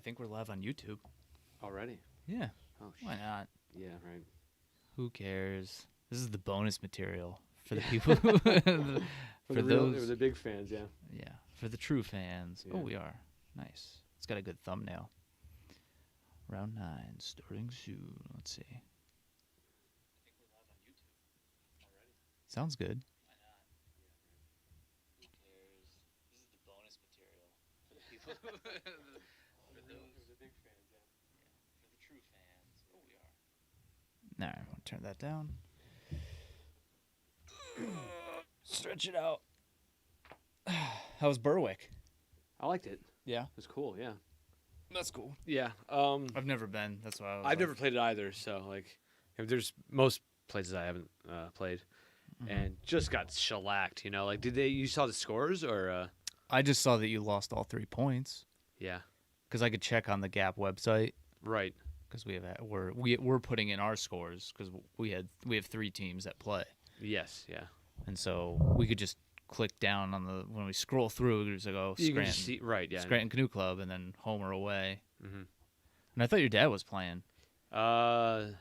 think we're live on YouTube. Already? Yeah. Oh, Why not? Yeah, right. Who cares? This is the bonus material for the people who, for those. the big fans, yeah. Yeah, for the true fans. Yeah. Oh, we are. Nice. It's got a good thumbnail. Round 9, starting soon. Let's see. I think we're live on YouTube already. Sounds good. Why not? Who cares? This is the bonus material for the people who, for those. the big fans, yeah. For the true fans. Oh, we are. All right, I'll turn that down. Stretch it out. How was Berwick? I liked it. Yeah, It was cool, yeah. that's cool. Yeah. I've never been. That's why I've never played it either, so like there's most places I haven't played. And just got shellacked, you know. Like you saw the scores or I just saw that you lost all 3 points yeah. because I could check on the Gap website Right. because we're putting in our scores because we have 3 teams that play, Yes, yeah. and so we could just click down on when we scroll through, we could just go You can Scranton, just see right, yeah. Scranton Canoe Club, and then home or away. Mm-hmm. And I thought your dad was playing. Scappy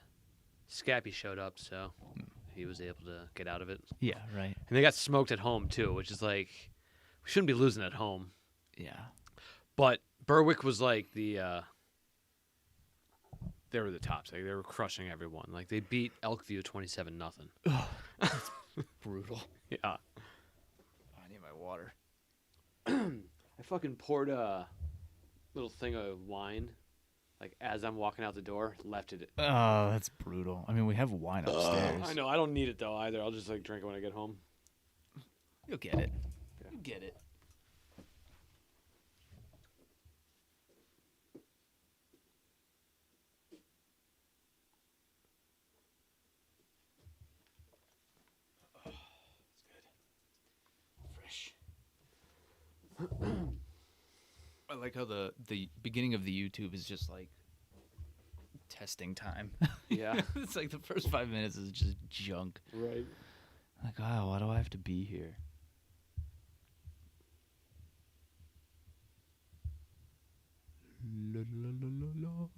showed up, so he was able to get out of it. Yeah, right. And they got smoked at home too, which is like we shouldn't be losing at home. Yeah. But Berwick was like they were the tops. Like they were crushing everyone. Like they beat Elkview 27-0. Brutal. Yeah. I need my water. I fucking poured a little thing of wine, like as I'm walking out the door, left it. Oh, that's brutal. I mean, we have wine upstairs. I know. I don't need it though either. I'll just like drink it when I get home. You'll get it. Yeah. You get it. Fresh. I like how the beginning of the YouTube is just like testing time. Yeah. It's like the first 5 minutes is just junk. Right. Like, oh, why do I have to be here? La, la, la, la, la.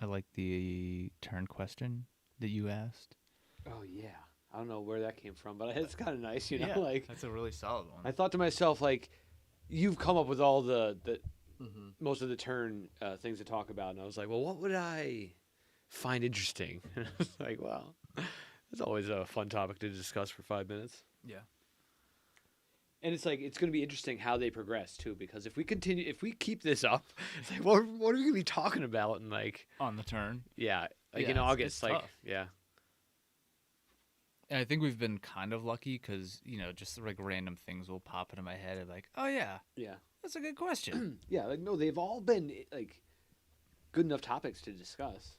I like the turn question that you asked. Oh yeah. I don't know where that came from, but it's kind of nice, you know. Yeah, Like that's a really solid one. I thought to myself, like, you've come up with all the Mm-hmm. most of the turn things to talk about, and I was like, well, what would I find interesting? And I was like, well, it's always a fun topic to discuss for 5 minutes. Yeah. And it's like it's going to be interesting how they progress too, because if we keep this up, it's like what are we going to be talking about? And like, On the turn. yeah, like Yeah, in it's August, like, tough. yeah, And I think we've been kind of lucky because, just like random things will pop into my head of like, oh, yeah, yeah, that's a good question. yeah. Like no, they've all been like good enough topics to discuss,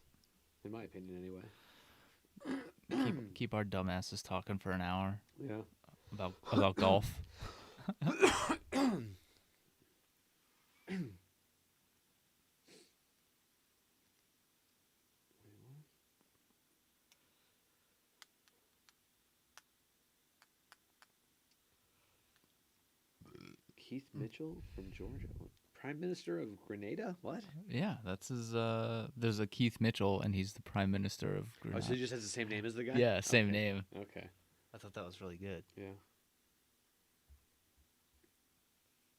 in my opinion, anyway. keep our dumbasses talking for an hour Yeah. about golf. Keith Mitchell from Georgia, Prime Minister of Grenada. What? Yeah, that's his. There's a Keith Mitchell, and he's the Prime Minister of Oh, Grenada. so he just has the same name as the guy? Yeah, same Okay. name. Okay. I thought that was really good. Yeah.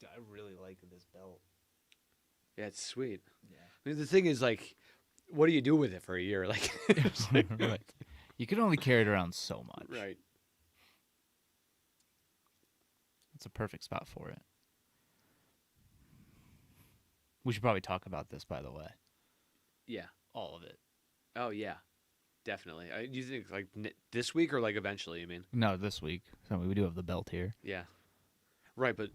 I really like this belt. Yeah, it's sweet. Yeah. I mean, the thing is, like, what do you do with it for a year? Like, it's like- Right. You can only carry it around so much. right. It's a perfect spot for it. We should probably talk about this, by the way. Yeah. All of it. Oh, yeah. Definitely. Do you think, like, this week or, like, eventually, you mean? No, this week. So we do have the belt here. Yeah. Right, but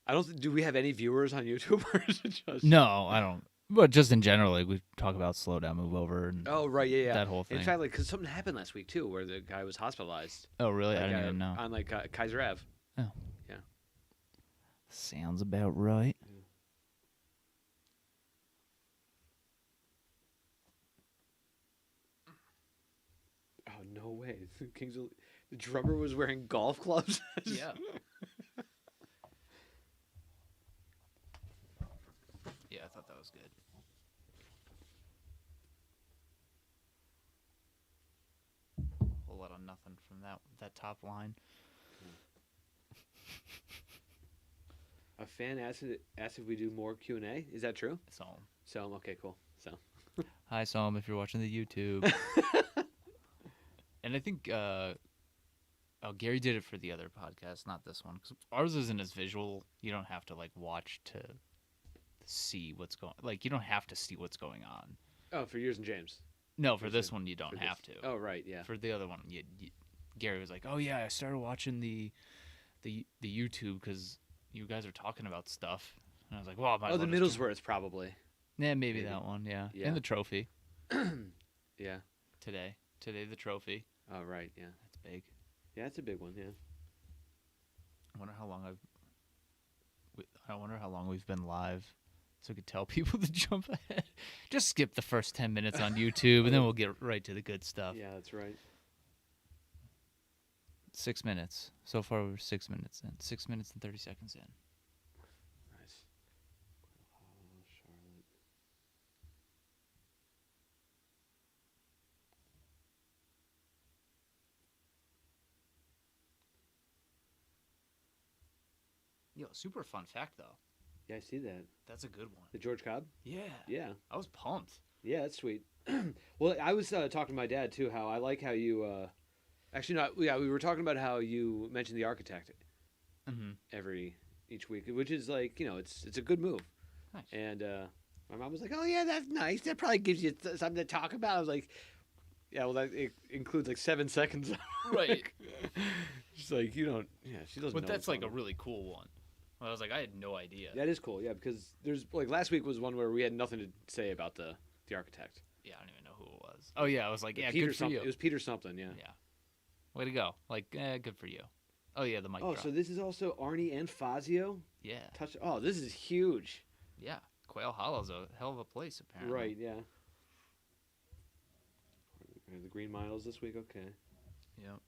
I don't do we have any viewers on YouTube, or is it just... No, I don't. But just in general, like we talk about slow down, move over, and Oh, right, yeah, yeah. that whole thing. In fact, like, because something happened last week, too, where the guy was hospitalized. Oh, really? Like, I didn't even know. On, like, Kaiser Ave. Sounds about right. no way. The drummer was wearing golf gloves. Yeah. Yeah, I thought that was good. Whole lot of nothing from that top line. A fan asked if we do more Q&A. Is that true? So, Okay, cool. So. hi, Psalm, if you're watching the YouTube. And I think Gary did it for the other podcast, not this one, because ours isn't as visual. You don't have to like watch to see what's going. Like you don't have to see what's going on. Oh, for yours and James. No, for this one you don't have to. Oh, right, yeah. For the other one, Gary was like, "Oh yeah, I started watching the YouTube because you guys are talking about stuff." And I was like, "Well, the Middlesworth probably." Yeah, maybe that one. Yeah, and the trophy. Yeah. Today the trophy. Oh, right, yeah. That's big. Yeah, it's a big one, yeah. I wonder how long we've been live, so we could tell people to jump ahead. Just skip the first 10 minutes on YouTube, and then we'll get right to the good stuff. Yeah, that's right. 6 minutes. So far, we're 6 minutes in. 6 minutes and 30 seconds in. Nice. Charlotte. Yo, super fun fact, though. Yeah, I see that. That's a good one. The George Cobb? Yeah. Yeah. I was pumped. Yeah, that's sweet. Well, I was talking to my dad, too, how I like how you... Actually, no, yeah, we were talking about how you mentioned the architect each week, which is like, it's a good move. Nice. And my mom was like, "Oh yeah, that's nice. That probably gives you something to talk about." I was like, "Yeah, well, it includes like 7 seconds." Right. She's like, "You don't." Yeah, she doesn't. But know that's what's like a going on. really cool one. I was like, I had no idea. That is cool. Yeah, because there's like last week was one where we had nothing to say about the architect. Yeah, I don't even know who it was. Oh yeah, I was like, yeah, Peter good for you. It was Peter something. Yeah. Yeah. Way to go. Like, good for you. Oh, yeah, the mic drop. So this is also Arnie and Fazio? Yeah. Oh, this is huge. Yeah. Quail Hollow's a hell of a place, apparently. Right, yeah. The Green Miles this week, okay. Yep.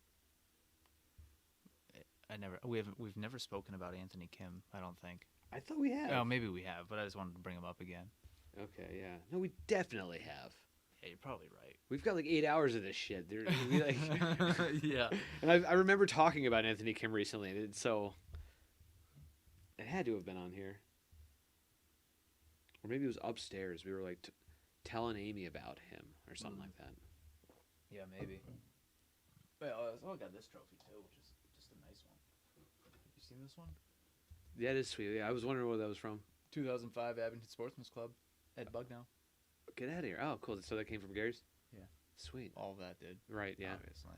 We've never spoken about Anthony Kim, I don't think. I thought we had. Oh, maybe we have, but I just wanted to bring him up again. Okay, yeah. No, we definitely have. Yeah, you're probably right. We've got like 8 hours of this shit. Yeah. And I remember talking about Anthony Kim recently, and it had to have been on here. Or maybe it was upstairs. We were like telling Amy about him or something like that. Yeah, maybe. Well, I got this trophy too, which is just a nice one. You seen this one? Yeah, it is sweet. Yeah, I was wondering where that was from. 2005 Abington Sportsman's Club, Ed Bugnow. Get out of here. Oh, cool. So that came from Gary's? Yeah. Sweet. All of that did. Right, yeah. Obviously.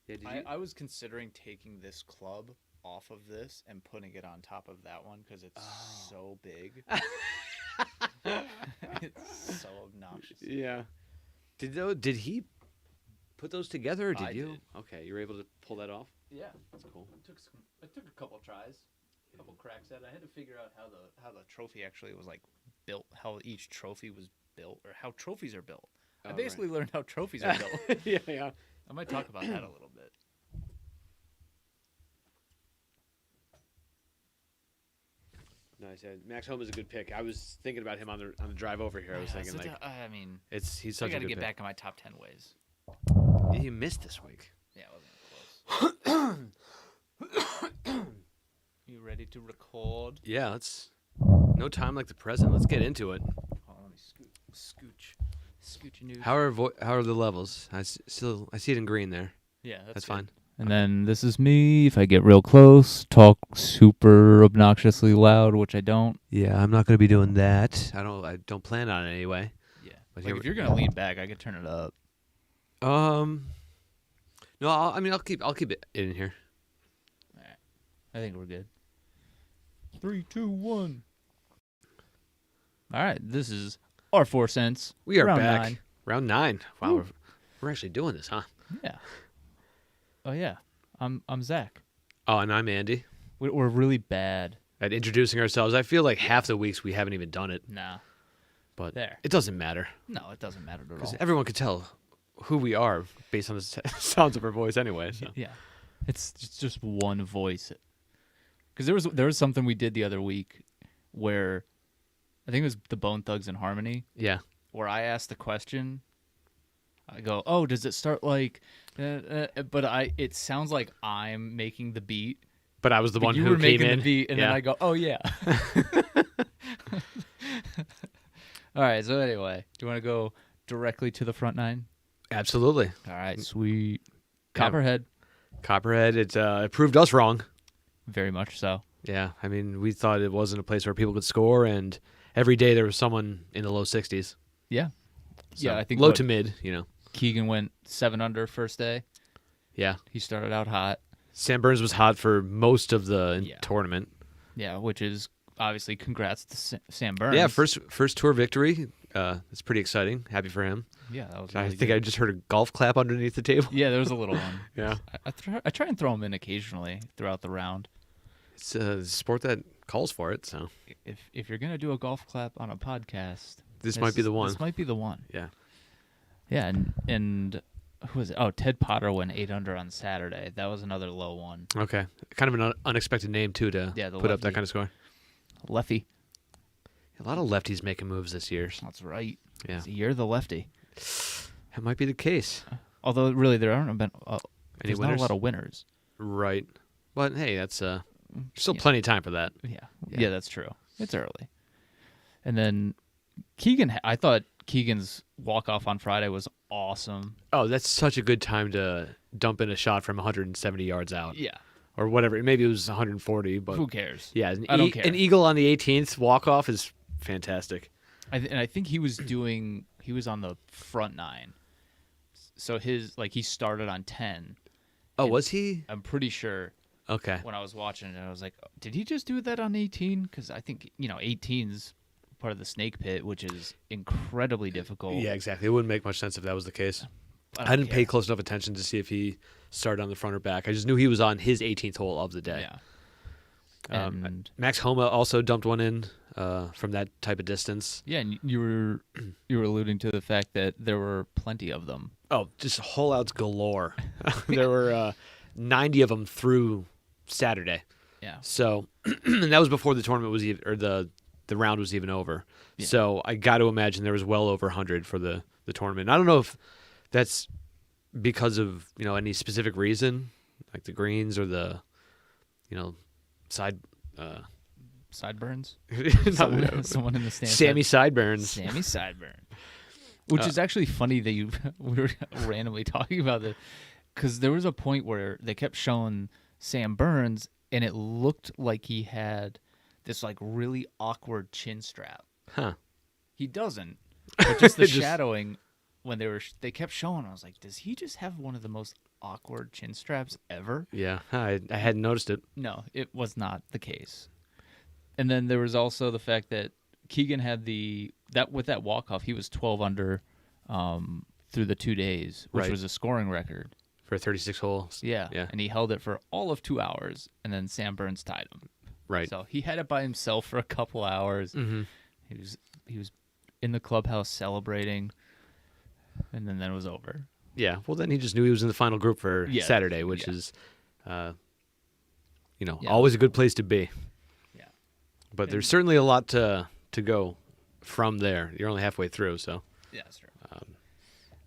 Yeah, did you? I was considering taking this club off of this and putting it on top of that one because it's so big. It's so obnoxious. Yeah. Did he put those together, or did you? Did. Okay, you were able to pull that off? Yeah. That's cool. It took a couple tries, a couple cracks at it. I had to figure out how the trophy actually was like built, how each trophy was built, or how trophies are built. I basically learned how trophies are built. Yeah. I might talk about that a little bit. Nice. Yeah. Max Homa is a good pick. I was thinking about him on the drive over here. I was thinking I mean, he's such a good pick. I got to get back in my top 10 ways. You missed this week. Yeah, it wasn't close. You ready to record? Yeah, let's. No time like the present. Let's get into it. Oh, let me scooch your news. How are the levels? I see it in green there. Yeah, that's fine. And then this is me. If I get real close, talk super obnoxiously loud, which I don't. Yeah, I'm not going to be doing that. I don't plan on it anyway. Yeah. But like if you're gonna lean back, I could turn it up. No, I'll keep it in here. All right. I think we're good. 3, 2, 1. All right. This is our 4 cents. We are round back. 9. Round 9. Wow, we're actually doing this, huh? Yeah. Oh yeah. I'm Zach. Oh, and I'm Andy. We're really bad At introducing ourselves. I feel like half the weeks we haven't even done it. Nah. But There. it doesn't matter. No, it doesn't matter at all. Because everyone could tell who we are based on the sounds of our voice anyway. So. Yeah, it's just one voice. Because there was something we did the other week where I think it was the Bone Thugs and Harmony, Yeah. where I asked the question. I go, oh, does it start like, but it sounds like I'm making the beat. But I was the But one you who were came making in. the beat, and then I go, oh yeah. All right. So anyway, do you want to go directly to the front nine? Absolutely. All right. Sweet. Yeah. Copperhead. Copperhead, it proved us wrong. Very much so. Yeah. I mean, we thought it wasn't a place where people could score, and every day there was someone in the low 60s. Yeah. So Yeah, I think low what- to mid, you know. Keegan went 7 under first day. Yeah. He started out hot. Sam Burns was hot for most of the Yeah. tournament. Yeah, which is obviously congrats to Sam Burns. Yeah, first tour victory. It's pretty exciting. Happy for him. Yeah, that was. I Really think good. I just heard a golf clap underneath the table. Yeah, there was a little one. Yeah. I try and throw them in occasionally throughout the round. It's a sport that calls for it, so If you're gonna do a golf clap on a podcast, this might be the one. This might be the one. Yeah. Yeah, and who was it? Oh, Ted Potter went 8 under on Saturday. That was another low one. Okay. Kind of an unexpected name, too, to Yeah, the put up that lefty. kind of score. Lefty. A lot of lefties making moves this year. That's right. Yeah. You're the lefty. That might be the case. Although really there aren't been Any there's winners? not a lot of winners. Right. But, hey, that's still Yeah. plenty of time for that. Yeah. Yeah. Yeah, that's true. It's early. And then Keegan, I thought Keegan's walk-off on Friday was awesome. Oh, that's such a good time to dump in a shot from 170 yards out. Yeah. Or whatever. Maybe it was 140, but Who cares? yeah, I don't care. an eagle on the 18th walk-off is fantastic. And I think he was on the front nine. So he started on 10. Oh, And- was he? I'm pretty sure Okay. when I was watching it, I was like, did he just do that on 18? Because I think, 18's part of the snake pit, which is incredibly difficult. Yeah, exactly. It wouldn't make much sense if that was the case. don't I didn't pay care. close enough attention to see if he started on the front or back. I just knew he was on his 18th hole of the day. Yeah. Um, And Max Homa also dumped one in from that type of distance. yeah, and you were alluding to the fact that there were plenty of them. Oh, just hole outs galore. There were 90 of them through Saturday. Yeah. So, and that was before the tournament was even, or the round was even over. Yeah. So I got to imagine there was well over 100 for the tournament. I don't know if that's because of any specific reason, like the greens or the side. Sideburns. No, Someone in the stands. Sammy Sideburns. Sammy Sideburn. Which is actually funny that we were randomly talking about this, because there was a point where they kept showing Sam Burns, and it looked like he had this like really awkward chin strap. Huh. He doesn't, but just the Just- shadowing when they kept showing. I was like, does he just have one of the most awkward chin straps ever? Yeah, I hadn't noticed it. No, it was not the case. And then there was also the fact that Keegan had with that walk-off, he was 12 under through the 2 days, which Right. was a scoring record. For 36 holes. Yeah. Yeah. And he held it for all of 2 hours, and then Sam Burns tied him. Right. So he had it by himself for a couple hours. Mm-hmm. He was in the clubhouse celebrating, and then it was over. Yeah. Well, then he just knew he was in the final group for Yeah, Saturday, which yeah. is, Yeah. always a good place to be. Yeah. But there's certainly a lot to go from there. You're only halfway through, so. Yeah, that's true.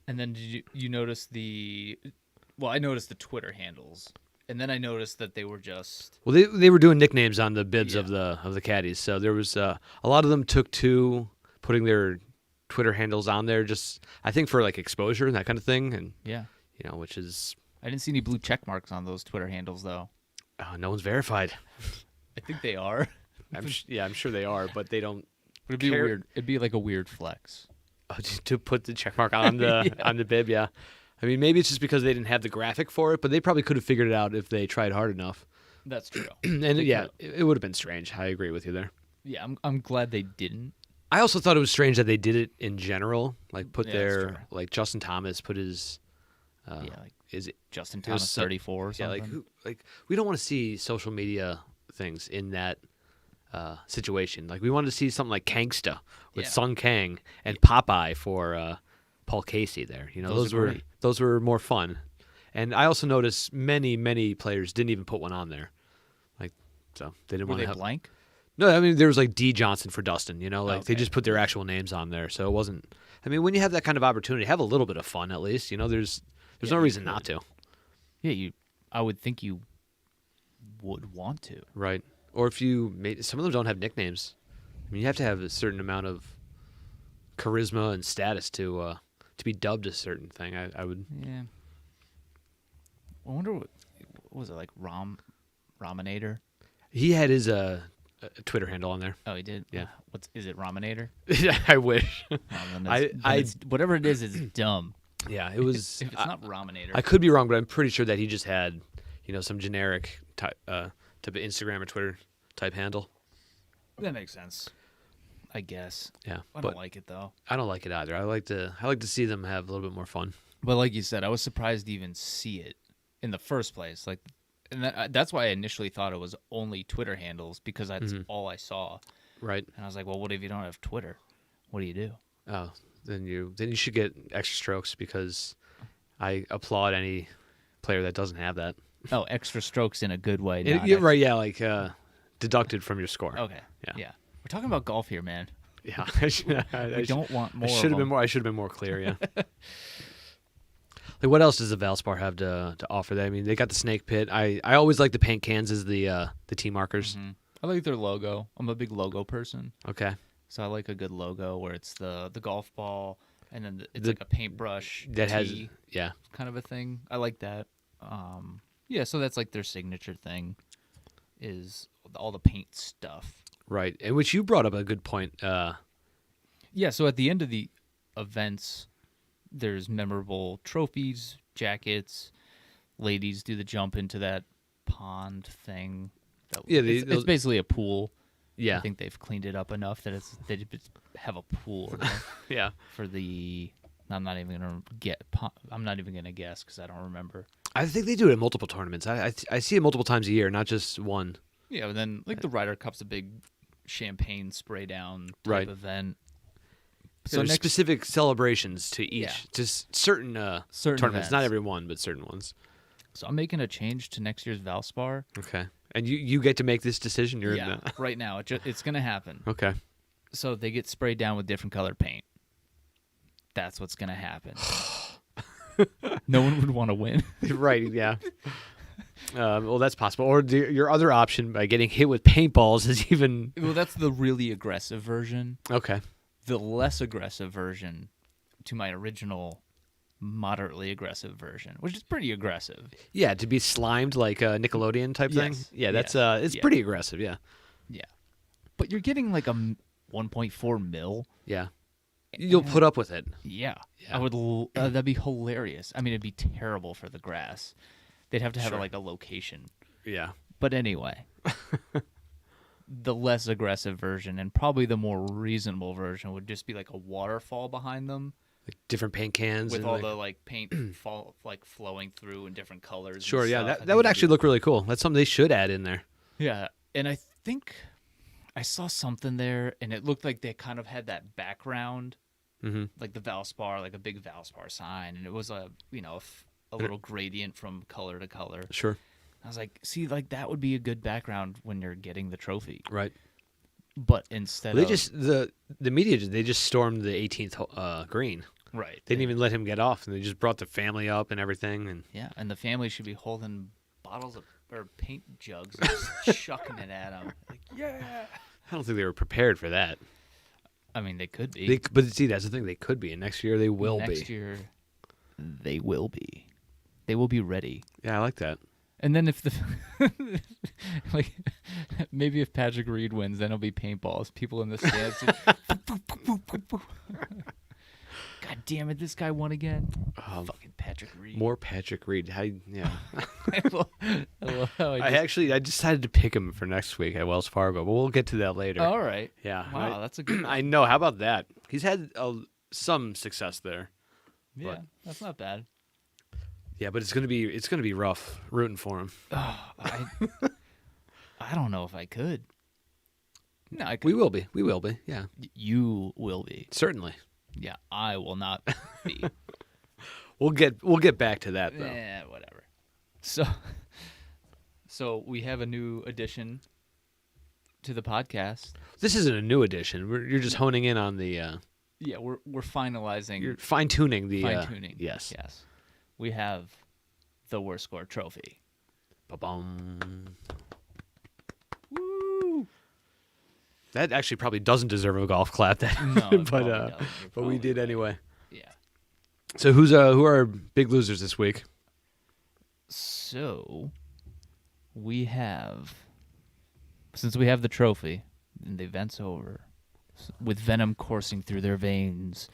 And then did you notice I noticed the Twitter handles, and then I noticed that they were just Well, they were doing nicknames on the bibs Yeah. of the caddies, so there was a lot of them took to putting their Twitter handles on there, just I think for like exposure and that kind of thing, and yeah. which is I didn't see any blue check marks on those Twitter handles though. no one's verified. I think they are. I'm sure they are, but they don't But it'd be care- weird. It'd be like a weird flex. to put the check mark on the Yeah. on the bib. Yeah, I mean maybe it's just because they didn't have the graphic for it, but they probably could have figured it out if they tried hard enough. That's true. And They yeah, could've. it would have been strange. I agree with you there. Yeah, I'm glad they didn't. I also thought it was strange that they did it in general, like put Yeah, that's their true. like Justin Thomas put his. Yeah, like Is it Justin it was Thomas, so- 34 or yeah something. like we don't want to see social media things in that situation. Like we wanted to see something like Kangsta with Yeah. Sung Kang and Popeye for Paul Casey there. You know, Those are great. those were more fun. And I also noticed many players didn't even put one on there. Like, so they didn't Were want they to have. blank? No, I mean there was like D Johnson for Dustin. You know, like they Okay. just put their actual names on there, so it wasn't. I mean, when you have that kind of opportunity, have a little bit of fun at least. You know, there's Yeah, no you reason not could. to, Yeah, I would think you would want to. right? Or if you made some of them don't have nicknames. I mean, you have to have a certain amount of charisma and status to be dubbed a certain thing. I would. Yeah. I wonder what was it like Raminator? He had his Twitter handle on there. Oh, he did. Yeah. Is it Raminator? I wish. Oh, then whatever it is, it's dumb. Yeah, it was. If it's not Raminator. I could be wrong, but I'm pretty sure that he just had, some generic type of Instagram or Twitter type handle. That makes sense. I guess. Yeah, I but don't like it though. I don't like it either. I like to see them have a little bit more fun. But like you said, I was surprised to even see it in the first place. Like, and that's why I initially thought it was only Twitter handles because that's all I saw. Right. And I was like, well, what if you don't have Twitter? What do you do? Oh, then you should get extra strokes because I applaud any player that doesn't have that. Oh, extra strokes in a good way. Yeah, not right. Yeah, like deducted from your score. Okay. Yeah. We're talking about golf here, man. Yeah. We don't want more. I should have been more. I should have been more clear. Yeah. Like, what else does the Valspar have to offer? I mean, they got the snake pit. I always like the paint cans as the tee markers. Mm-hmm. I like their logo. I'm a big logo person, Okay. so I like a good logo where it's the golf ball and then it's like a paintbrush That has tee yeah. kind of a thing. I like that. Yeah, so that's like their signature thing is all the paint stuff. Right, and which you brought up a good point. Yeah, so at the end of the events, there's memorable trophies, jackets. Ladies do the jump into that pond thing. Yeah, it's basically a pool. Yeah, I think they've cleaned it up enough that they just have a pool now yeah. for the. I'm not even gonna guess because I don't remember. I think they do it in multiple tournaments. I see it multiple times a year, not just one. Yeah, and then like the Ryder Cup's a big champagne spray down type Right. event. So there's specific celebrations to each, Yeah. just certain certain tournaments, events. not every one, but certain ones. So I'm making a change to next year's Valspar. Okay, and you get to make this decision. You're Yeah, right now it's gonna happen. Okay. So they get sprayed down with different colored paint. That's what's gonna happen. No one would want to win. Right. Yeah. Well, that's possible. Or your other option by getting hit with paintballs is even Well, that's the really aggressive version. okay. The less aggressive version to my original moderately aggressive version, which is pretty aggressive. Yeah, to be slimed like a Nickelodeon type thing. Yes. Yeah, that's Yes. it's Yeah. pretty aggressive. Yeah. Yeah. But you're getting like a 1.4 mil. Yeah. You'll put up with it. Yeah. Yeah. I would that'd be hilarious. I mean, it'd be terrible for the grass. They'd have to have Sure. like a location. Yeah. But anyway, the less aggressive version and probably the more reasonable version would just be like a waterfall behind them Like different paint cans with and all like, the like paint flowing through in different colors. and sure. Yeah, stuff. I that think would that'd actually be- look really cool. That's something they should add in there. Yeah, and I think I saw something there, and it looked like they kind of had that background, Mm-hmm. like the Valspar, like a big Valspar sign, and it was a a little gradient from color to color. Sure. I was like, see, like that would be a good background when you're getting the trophy. Right. But instead They of just the media they just stormed the 18th green. right, They didn't even let him get off, and they just brought the family up and everything. And yeah, and the family should be holding bottles of or paint jugs and just chucking it at him. Like, yeah. I don't think they were prepared for that. I mean, they could be. But see, that's the thing. They could be, and next year they will be. Next year, they will be. They will be ready. Yeah, I like that. And then if the like maybe if Patrick Reed wins, then it'll be paintballs. People in the stands. God damn it! This guy won again. Fucking Patrick Reed. More Patrick Reed. Yeah. I love how I decided to pick him for next week at Wells Fargo, but we'll get to that later. All right. Yeah. Wow, that's a good one. I know. How about that? He's had some success there. Yeah, that's not bad. Yeah, but it's gonna be rough rooting for him. I don't know if I could. No, I could. We will be. We will be. Yeah, You will be. certainly. Yeah, I will not be. We'll get back to that though. Yeah, whatever. So we have a new addition to the podcast. This isn't a new edition. You're just honing in on the. Yeah, we're finalizing. You're fine tuning the. Fine-tuning. Yes. Yes. We have the worst score trophy. Ba-bum. Woo! That actually probably doesn't deserve a golf clap. That, No, it but probably doesn't. You're we probably did right. anyway. Yeah. So who are our big losers this week? So we have, since we have the trophy and the event's over, with venom coursing through their veins,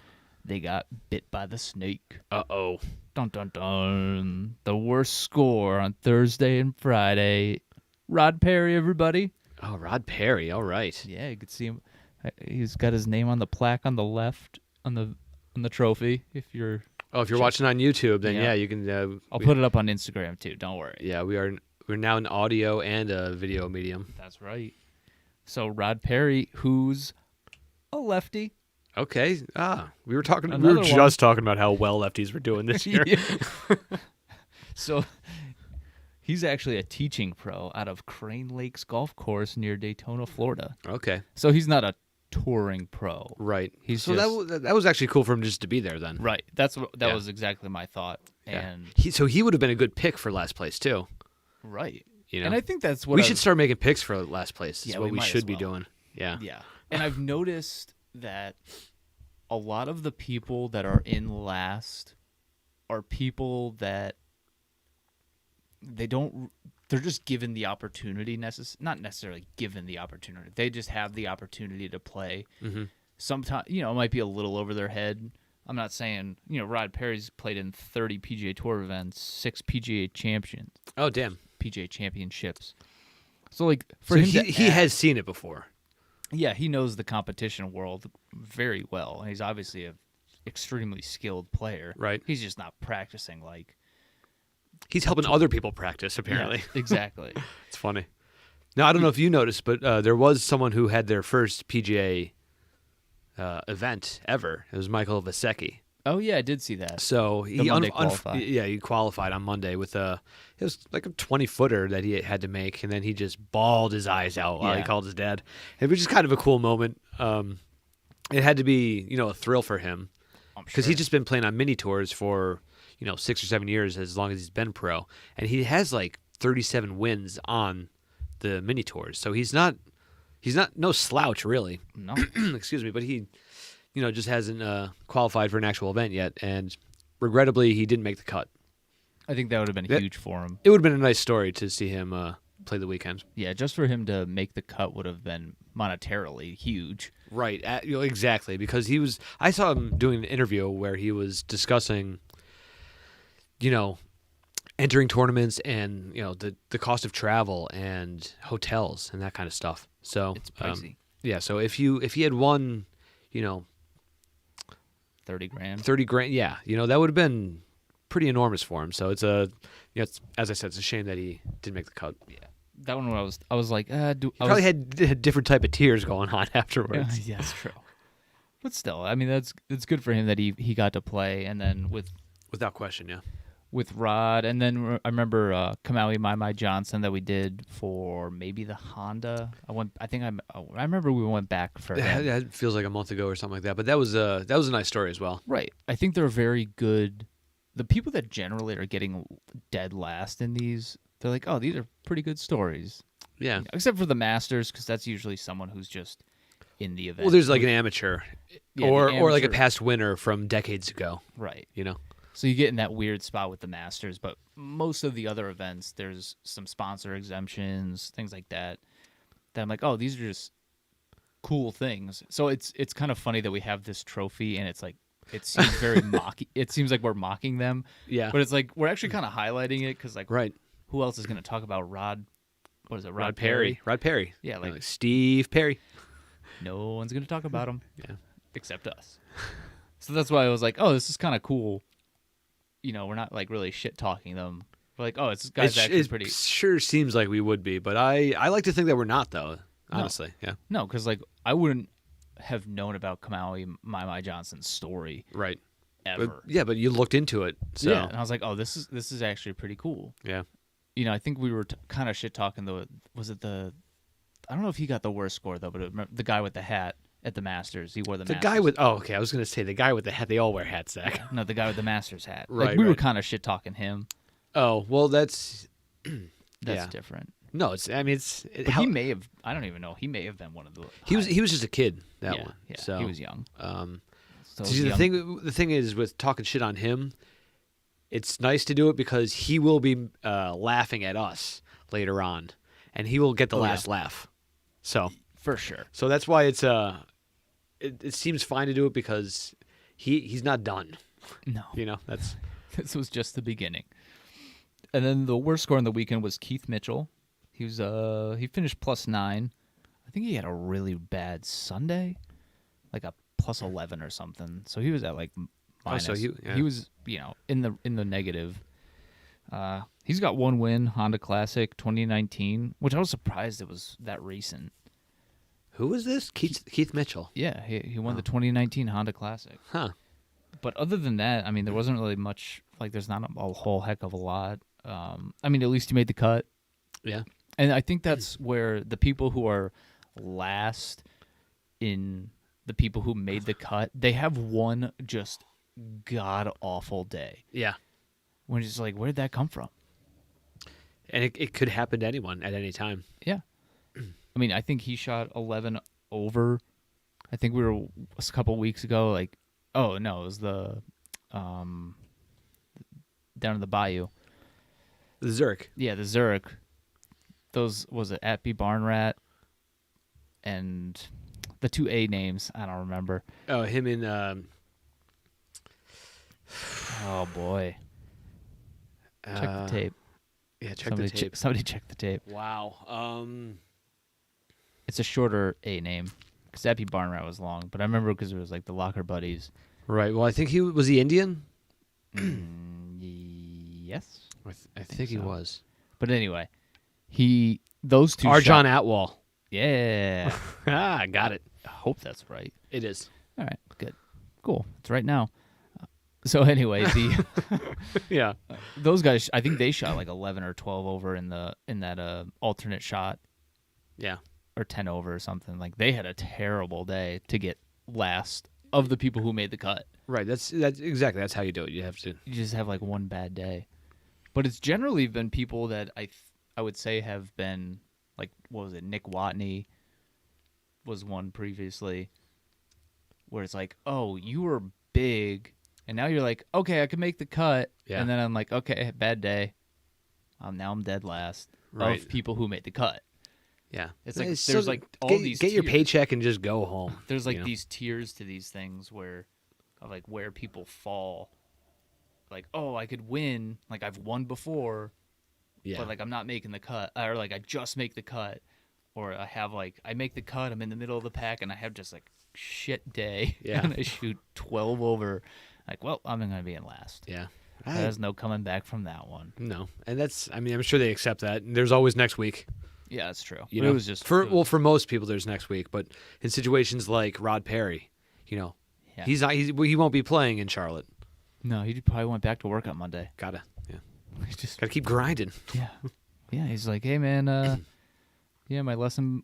they got bit by the snake. Uh-oh. Dun dun dun. The worst score on Thursday and Friday. Rod Perry, everybody. Oh, Rod Perry. All right. Yeah, you could see him. He's got his name on the plaque on the left on the trophy. If you're, If you're watching on YouTube, then Yeah. yeah, you can. I'll put it up on Instagram too. Don't worry. Yeah, we're now an audio and a video medium. That's right. So Rod Perry, who's a lefty. Okay. We were talking. Another we were just talking about how well lefties were doing this year. Yeah. So he's actually a teaching pro out of Crane Lakes Golf Course near Daytona, Florida. Okay. So he's not a touring pro. Right. He's so just, that was actually cool for him just to be there then. right. That Yeah. was exactly my thought. Yeah. And He would have been a good pick for last place too. right. You know. And I think that's what we should start making picks for last place. Is Yeah, what we we might should as be well. doing. Yeah. Yeah. And I've noticed that a lot of the people that are in last are people that they're just given the opportunity, not necessarily given the opportunity. They just have the opportunity to play. Mm-hmm. Sometimes, it might be a little over their head. I'm not saying, Rod Perry's played in 30 PGA Tour events, 6 PGA Oh damn. PGA championships. So like So him he has seen it before. Yeah, he knows the competition world very well. And he's obviously a extremely skilled player. Right. He's just not practicing like. He's helping other people practice apparently. Yeah, exactly. It's funny. Now I don't know if you noticed, but there was someone who had their first PGA event ever. It was Michael Vasecki. Oh yeah, I did see that. So he Monday qualified. he qualified on Monday with it was like a 20-footer that he had to make, and then he just bawled his eyes out while he Yeah. called his dad. It was just kind of a cool moment. It had to be a thrill for him because he's just been playing on mini tours for 6 or 7 years, as long as he's been pro, and he has like 37 wins on the mini tours. So he's not no slouch really. No. Excuse me, but he just hasn't qualified for an actual event yet, and regrettably, he didn't make the cut. I think that would have been huge for him. It would have been a nice story to see him play the weekend. Yeah, just for him to make the cut would have been monetarily huge. Right, exactly, because I saw him doing an interview where he was discussing, entering tournaments and, the cost of travel and hotels and that kind of stuff. So It's pricey. Yeah, so if he had won, 30 grand. 30 grand, yeah, that would have been pretty enormous for him. So it's it's, as I said, it's a shame that he didn't make the cut. Yeah. That one I was like, He probably had a different type of tears going on afterwards. Yeah, that's true. But still, I mean, it's good for him that he got to play, and then Without question, yeah. with Rod, and then I remember Kamau Mai Johnson that we did for maybe the Honda. I remember we went back for him. That feels like a month ago or something like that. But that was a nice story as well. Right. I think they're very good. The people that generally are getting dead last in these, they're like, oh, these are pretty good stories. Yeah. Except for the Masters, because that's usually someone who's just in the event. Well, there's like an amateur, Yeah, or the like a amateur. past winner from decades ago. Right. So So you get in that weird spot with the Masters, but most of the other events, there's some sponsor exemptions, things like that. That I'm like, oh, these are just cool things. So it's kind of funny that we have this trophy, and it's like it seems very mocking. It seems like we're mocking them, yeah. but it's like we're actually kind of highlighting it because like, Right. who else is going to talk about Rod? What is it, Rod Perry. Rod Perry. Yeah, like Steve Perry. no one's going to talk about him, Yeah. except us. So that's why I was like, oh, this is kind of cool. We're not like really shit talking them. We're like, oh, this guy's actually It pretty. sure seems like we would be, but I like to think that we're not, though. Honestly, yeah. No, because like I wouldn't have known about Kamau Mai Johnson's story Right. ever. But you looked into it. So. Yeah, and I was like, oh, this is actually pretty cool. Yeah. You know, I think we were kind of shit talking though. Was it I don't know if he got the worst score though, but the guy with the hat at the Masters, he wore the Masters. Guy with okay, I was gonna say the guy with the hat. They all wear hats, Zach. Yeah, no, the guy with the Masters hat. Right, Like we were right. kind of shit talking him. Oh well, that's That's different. no. It's I mean it's But he may have. I don't even know. He may have been one of the. he was just a kid that yeah, one. Yeah, So he was young. So see, the thing is with talking shit on him, it's nice to do it because he will be laughing at us later on, and he will get the last laugh. So for sure. So that's why it's it seems fine to do it because he's not done. No, You know, that's this was just the beginning. And then the worst score in the weekend was Keith Mitchell. He finished +9. I think he had a really bad Sunday, like a +11 or something. So he was at like minus. so he was in the negative. He's got one win, Honda Classic 2019, which I was surprised it was that recent. who was this? Keith Mitchell. Yeah, he won the 2019 Honda Classic. Huh. But other than that, I mean, there wasn't really much. Like, there's not a whole heck of a lot. I mean, at least he made the cut. Yeah. And I think that's where the people who are last in the people who made the cut, they have one just god-awful day. Yeah. When it's like, where did that come from? And it could happen to anyone at any time. Yeah. I mean, I think he shot 11 over. I think we were a couple weeks ago, like, oh, no, it was the down in the bayou. The Zurich. Yeah, the Zurich. Those, was it Appy Barnrat and the two A names? I don't remember. Oh, him and Oh, boy. Check the tape. Yeah, check the tape. Somebody check the tape. Wow. It's a shorter A name because Appy Barnrat was long, but I remember because it was like the Locker Buddies. Right. Well, I think was he Indian? Yes. I think he was. But anyway, those two. Arjon Atwal. Yeah. Got it. I hope that's right. It is. All right. Good. Cool. It's right now. So anyway, Yeah. those guys, I think they shot like 11 or 12 over in that alternate shot. Yeah. Or 10 over or something. Like, they had a terrible day to get last of the people who made the cut. Right. That's exactly. That's how you do it. You have to. You just have like one bad day. But it's generally been people that I would say have been, like, what was it? Nick Watney was one previously, where it's like, oh, you were big, and now you're like, okay, I can make the cut. Yeah. And then I'm like, okay, bad day. Now I'm dead last of people who made the cut. Yeah. It's like there's like all these get your tiers. paycheck and just go home. There's like these tiers to these things where people fall. Like, oh, I could win. Like, I've won before. Yeah. But like, I'm not making the cut, or like I just make the cut, or I have like I make the cut. I'm in the middle of the pack, and I have just like shit day. Yeah. And I shoot 12 over. Like, well, I'm gonna be in last. Yeah. There's no coming back from that one. No, and that's. I mean, I'm sure they accept that. There's always next week. Yeah, that's true. You But know, it was just for most people, there's next week. But in situations like Rod Perry, yeah. He won't be playing in Charlotte. No, he probably went back to work on Monday. Gotta Just keep grinding. yeah. He's like, hey man, yeah, my lesson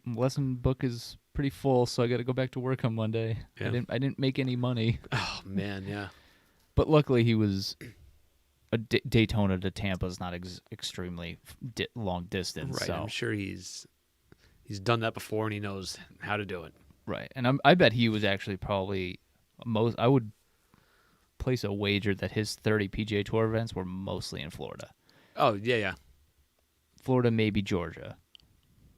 book is pretty full, so I got to go back to work on Monday. Yeah. I didn't make any money. Oh man, yeah. But luckily, he was Daytona to Tampa is not extremely long distance. Right. So. I'm sure he's done that before and he knows how to do it. Right, and I bet he was actually probably I would place a wager that his 30 PGA Tour events were mostly in Florida. Oh yeah. Florida, maybe Georgia.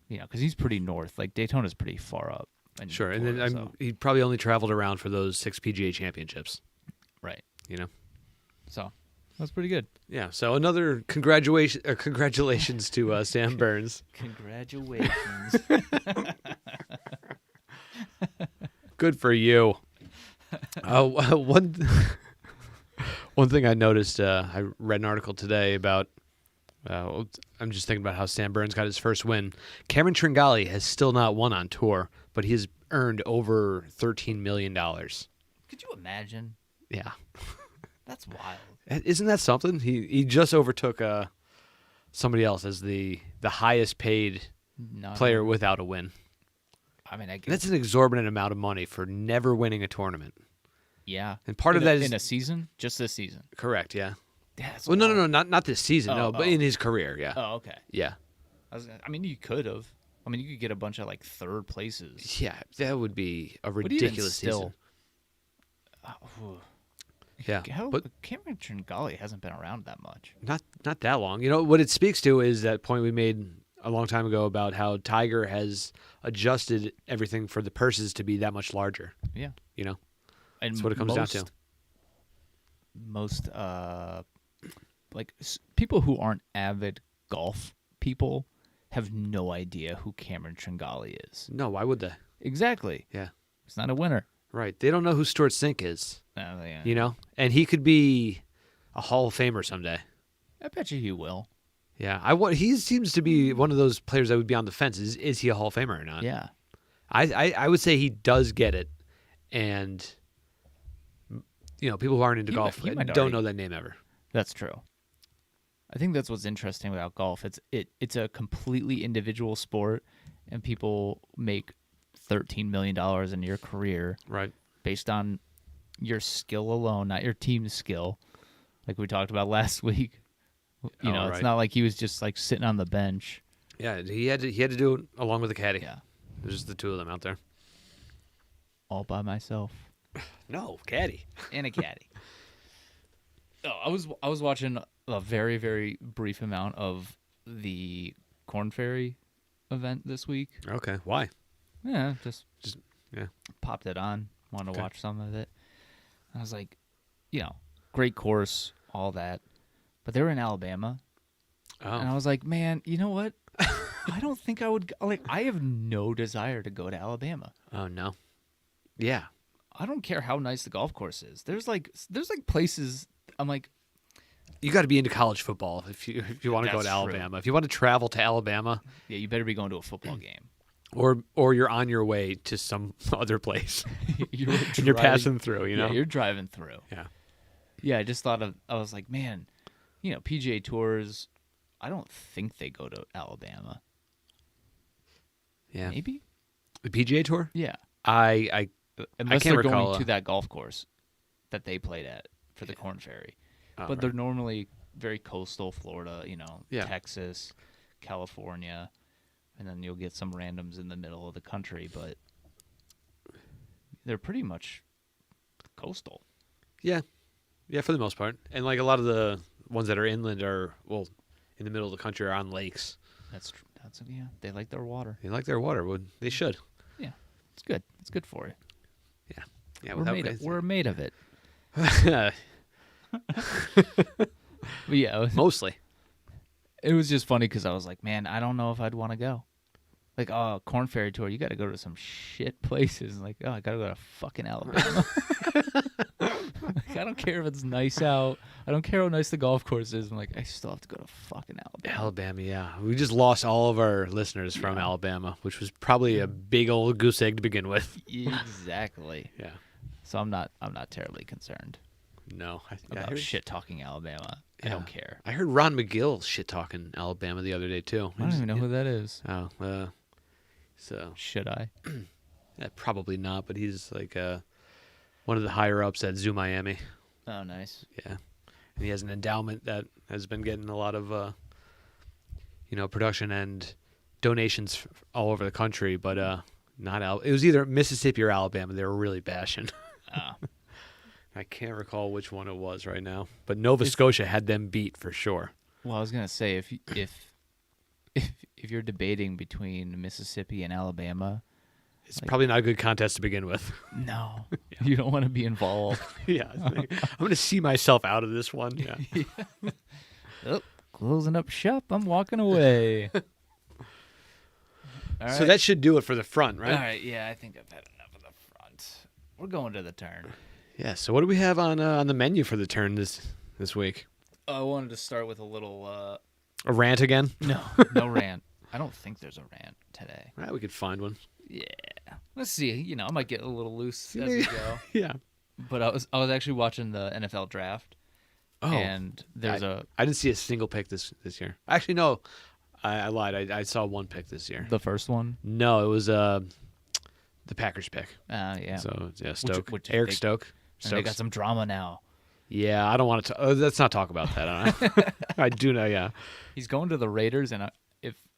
Because he's pretty north. Like, Daytona's pretty far up. Sure, Florida, and then he probably only traveled around for those 6 PGA championships. Right. So that's pretty good. Yeah. So another congratulations to Sam Burns. Congratulations. Good for you. One thing I noticed, I read an article today about I'm just thinking about how Sam Burns got his first win. Cameron Tringali has still not won on tour, but he has earned over $13 million. Could you imagine? Yeah. That's wild. Isn't that something? He just overtook somebody else as the highest paid player without a win. I mean, I guess that's an exorbitant amount of money for never winning a tournament. Yeah. And part of that is in a season? Just this season. Correct, yeah. Yeah, well, no, not this season, but in his career, yeah. Oh, okay. Yeah. I mean, you could have. I mean, you could get a bunch of like third places. Yeah, that would be a ridiculous season. Yeah, but Cameron Tringali hasn't been around that much. Not that long. You know what it speaks to is that point we made a long time ago about how Tiger has adjusted everything for the purses to be that much larger. Yeah, you know, and that's what it comes down to. Most like people who aren't avid golf people have no idea who Cameron Tringali is. No, why would they? Exactly. Yeah, he's not a winner. Right. They don't know who Stuart Sink is. Yeah. You know? And he could be a Hall of Famer someday. I bet you he will. Yeah. He seems to be one of those players that would be on the fence. Is he a Hall of Famer or not? Yeah. I would say he does get it. And, people who aren't into golf don't know that name ever. That's true. I think that's what's interesting about golf. It's a completely individual sport, and people make $13 million in your career, right, based on your skill alone, not your team's skill, like we talked about last week. Right. It's not like he was just like sitting on the bench. Yeah, he had to do it along with a caddy. Yeah, there's just the two of them out there, all by myself. No caddy and a caddy. I was watching a very, very brief amount of the Korn Ferry event this week. Okay, why? Yeah, just yeah, popped it on. Wanted to watch some of it. I was like, great course, all that, but they were in Alabama, and I was like, man, you know what? I don't think I would. Like, I have no desire to go to Alabama. Oh no, yeah. I don't care how nice the golf course is. There's like places. I'm like, you got to be into college football if you want to go to Alabama. True. If you want to travel to Alabama, yeah, you better be going to a football game. Or you're on your way to some other place. You're passing through, Yeah, you're driving through. Yeah. Yeah, I just thought I was like, man, PGA Tours, I don't think they go to Alabama. Yeah. Maybe? The PGA Tour? Yeah. can't Unless they're recall going to that golf course that they played at for the Korn Ferry. But right. They're normally very coastal, Florida, yeah. Texas, California. And then you'll get some randoms in the middle of the country, but they're pretty much coastal. Yeah. Yeah, for the most part. And like a lot of the ones that are inland are, in the middle of the country are on lakes. That's true. Yeah, they like their water. They like their water. They should. Yeah, it's good. It's good for you. Yeah. Yeah, we're made of it. But yeah, mostly. It was just funny because I was like, man, I don't know if I'd want to go. Like, Korn Ferry Tour, you got to go to some shit places. Like, I got to go to fucking Alabama. Like, I don't care if it's nice out. I don't care how nice the golf course is. I'm like, I still have to go to fucking Alabama. Alabama, yeah. We just lost all of our listeners from Alabama, which was probably a big old goose egg to begin with. Exactly. Yeah. So I'm not terribly concerned. No. About shit talking Alabama. Yeah. I don't care. I heard Ron McGill shit talking Alabama the other day too. I don't even know who that is. Oh, so should I? Yeah, probably not, but he's like one of the higher ups at Zoo Miami. Oh, nice. Yeah, and he has an endowment that has been getting a lot of production and donations all over the country, but it was either Mississippi or Alabama. They were really bashing. Oh. I can't recall which one it was right now, but Nova Scotia had them beat for sure. Well, I was gonna say if you're debating between Mississippi and Alabama, it's probably not a good contest to begin with. No, you don't want to be involved. Yeah, I'm going to see myself out of this one. Yeah. Oh, closing up shop. I'm walking away. All so that should do it for the front, right? All right. Yeah, I think I've had enough of the front. We're going to the turn. Yeah. So what do we have on the menu for the turn this week? I wanted to start with a little A rant again? No, no rant. I don't think there's a rant today. Right, we could find one. Yeah. Let's see. You know, I might get a little loose as we go. Yeah. But I was actually watching the NFL draft. Oh. And there's I didn't see a single pick this year. Actually, no. I lied. I saw one pick this year. the first one. No, it was the Packers pick. Yeah. So, yeah, Stoke. Which Eric they- Stoke. And they got some drama now. Yeah, I don't want to. Let's not talk about that. I do know. Yeah, He's going to the Raiders, and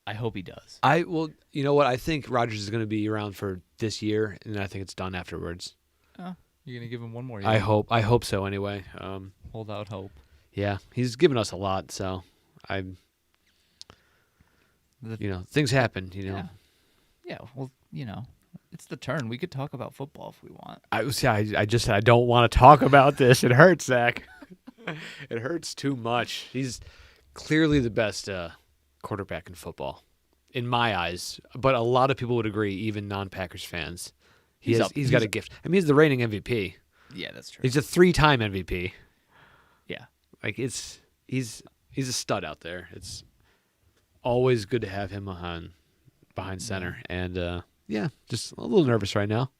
I hope he does. You know what? I think Rodgers is going to be around for this year, and I think it's done afterwards. Oh, you're gonna give him one more year. I hope so. Anyway, Hold out hope. yeah, he's given us a lot, so things happen. Yeah. Yeah. Well, it's the turn. We could talk about football if we want. I don't want to talk about this. It hurts, Zach. It hurts too much. He's clearly the best quarterback in football, in my eyes. But a lot of people would agree, even non-Packers fans. He's got a gift. I mean, he's the reigning MVP. Yeah, that's true. He's a 3-time MVP. Yeah. Like he's a stud out there. It's always good to have him behind center. And just a little nervous right now.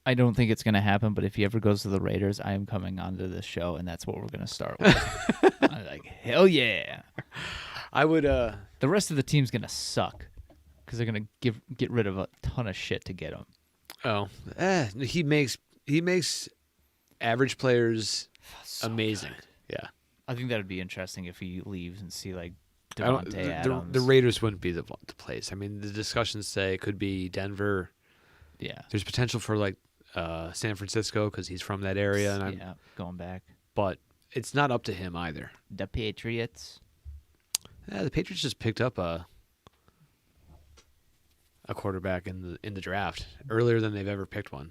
I don't think it's going to happen, but if he ever goes to the Raiders, I am coming onto this show, and that's what we're going to start with. I'm like, hell yeah. I would. The rest of the team's going to suck because they're going to get rid of a ton of shit to get him. Oh, he makes average players amazing. Good. Yeah. I think that would be interesting if he leaves and see like Devontae Adams. The Raiders wouldn't be the place. I mean, the discussions say it could be Denver. Yeah. There's potential for like San Francisco because he's from that area, and going back. But it's not up to him either. The Patriots. Yeah, the Patriots just picked up a quarterback in the draft earlier than they've ever picked one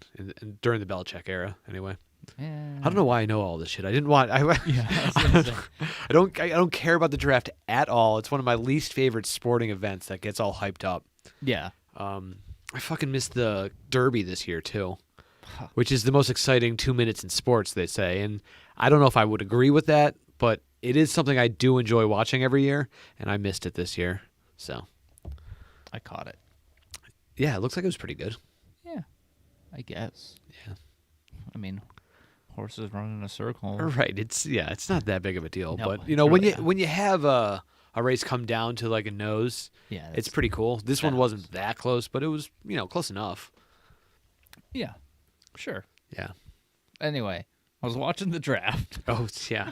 during the Belichick era. Anyway, Yeah. I don't know why I know all this shit. I didn't want. I don't care about the draft at all. It's one of my least favorite sporting events that gets all hyped up. Yeah. I fucking missed the Derby this year too, which is the most exciting 2 minutes in sports, they say. And I don't know if I would agree with that, but it is something I do enjoy watching every year, and I missed it this year. So I caught it. yeah, it looks like it was pretty good. Yeah. I guess. Yeah. I mean, horses run in a circle. Right. It's not that big of a deal. No, But it's really not. when you have a race come down to like a nose, Yeah. it's pretty cool. This one wasn't that close, but it was, close enough. Yeah. Sure. Yeah. Anyway, I was watching the draft. Oh, yeah.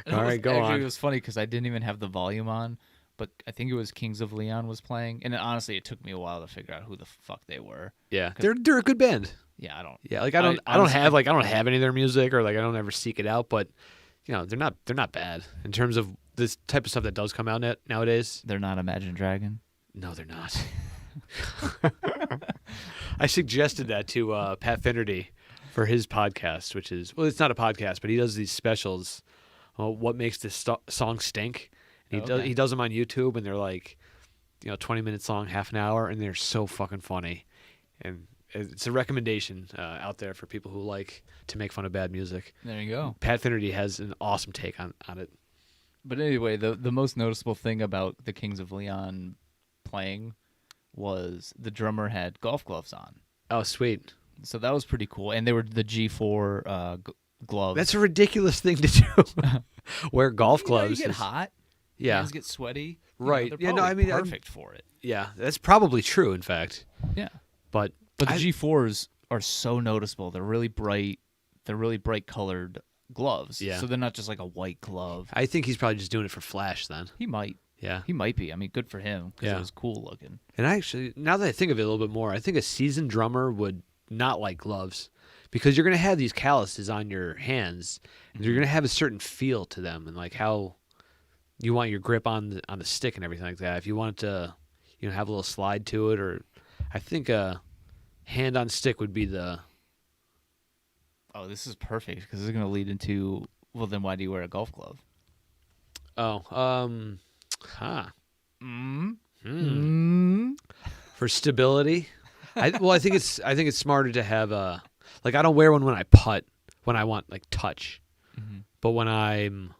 And All right, go on. It was funny because I didn't even have the volume on, but I think it was Kings of Leon was playing, and honestly, it took me a while to figure out who the fuck they were. Yeah. They're a good band. Yeah, I don't. Yeah, like I don't have any of their music, or like I don't ever seek it out, but they're not bad in terms of this type of stuff that does come out nowadays. They're not Imagine Dragon. No, they're not. I suggested that to Pat Finnerty for his podcast, which is, well, it's not a podcast, but he does these specials. What makes this song stink? And he does them on YouTube, and they're like, 20 minutes long, half an hour, and they're so fucking funny. And it's a recommendation out there for people who like to make fun of bad music. There you go. Pat Finnerty has an awesome take on it. But anyway, the most noticeable thing about the Kings of Leon playing was the drummer had golf gloves on. Oh, sweet. So that was pretty cool. And they were the G4 gloves. That's a ridiculous thing to do. Wear golf gloves. You get hot. Yeah. Hands get sweaty. Right. They're probably perfect for it. Yeah, that's probably true, in fact. Yeah. But the G4s are so noticeable. They're really bright. They're really bright colored gloves. Yeah. So they're not just like a white glove. I think he's probably just doing it for flash then. He might. Yeah. He might be. I mean, good for him because Yeah. it was cool looking. And actually, now that I think of it a little bit more, I think a seasoned drummer would not like gloves because you're going to have these calluses on your hands. And you're going to have a certain feel to them and like how you want your grip on the stick and everything like that. If you want to, have a little slide to it, or I think a hand on stick would be the. Oh, this is perfect because this is going to lead into, well, then why do you wear a golf glove? Oh, for stability. I think it's smarter to have I don't wear one when I putt when I want like touch, but when I'm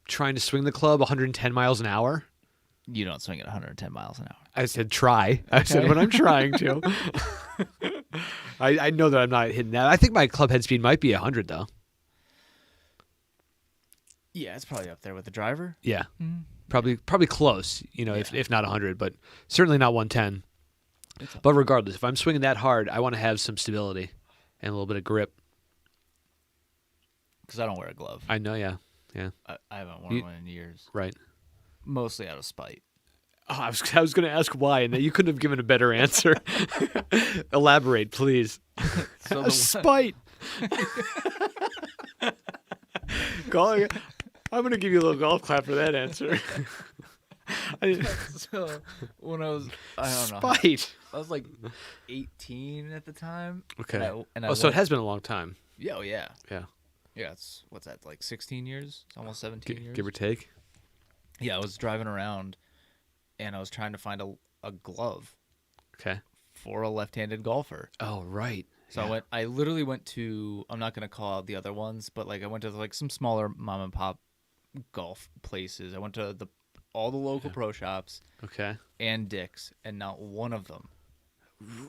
trying to swing the club 110 miles an hour. You don't swing at 110 miles an hour. I said try. I said when I'm trying to. I know that I'm not hitting that. I think my club head speed might be 100 though. Yeah, it's probably up there with the driver. Yeah, probably close. If not 100, but certainly not 110. But regardless, if I'm swinging that hard, I want to have some stability and a little bit of grip. Because I don't wear a glove. I know, yeah. I haven't worn one in years. Right. Mostly out of spite. Oh, I was going to ask why, and you couldn't have given a better answer. Elaborate, please. So spite. I'm going to give you a little golf clap for that answer. So when I was, I don't know. Spite. I was like 18 at the time. Okay. So it has been a long time. Yeah, oh yeah. Yeah. Yeah, what's that, like 16 years? It's almost 17 years. Give or take. Yeah, I was driving around, and I was trying to find a glove. Okay. For a left-handed golfer. Oh, right. So I literally went to, I'm not going to call out the other ones, but like I went to like some smaller mom and pop golf places. I went to all the local pro shops. Okay. And Dick's, and not one of them.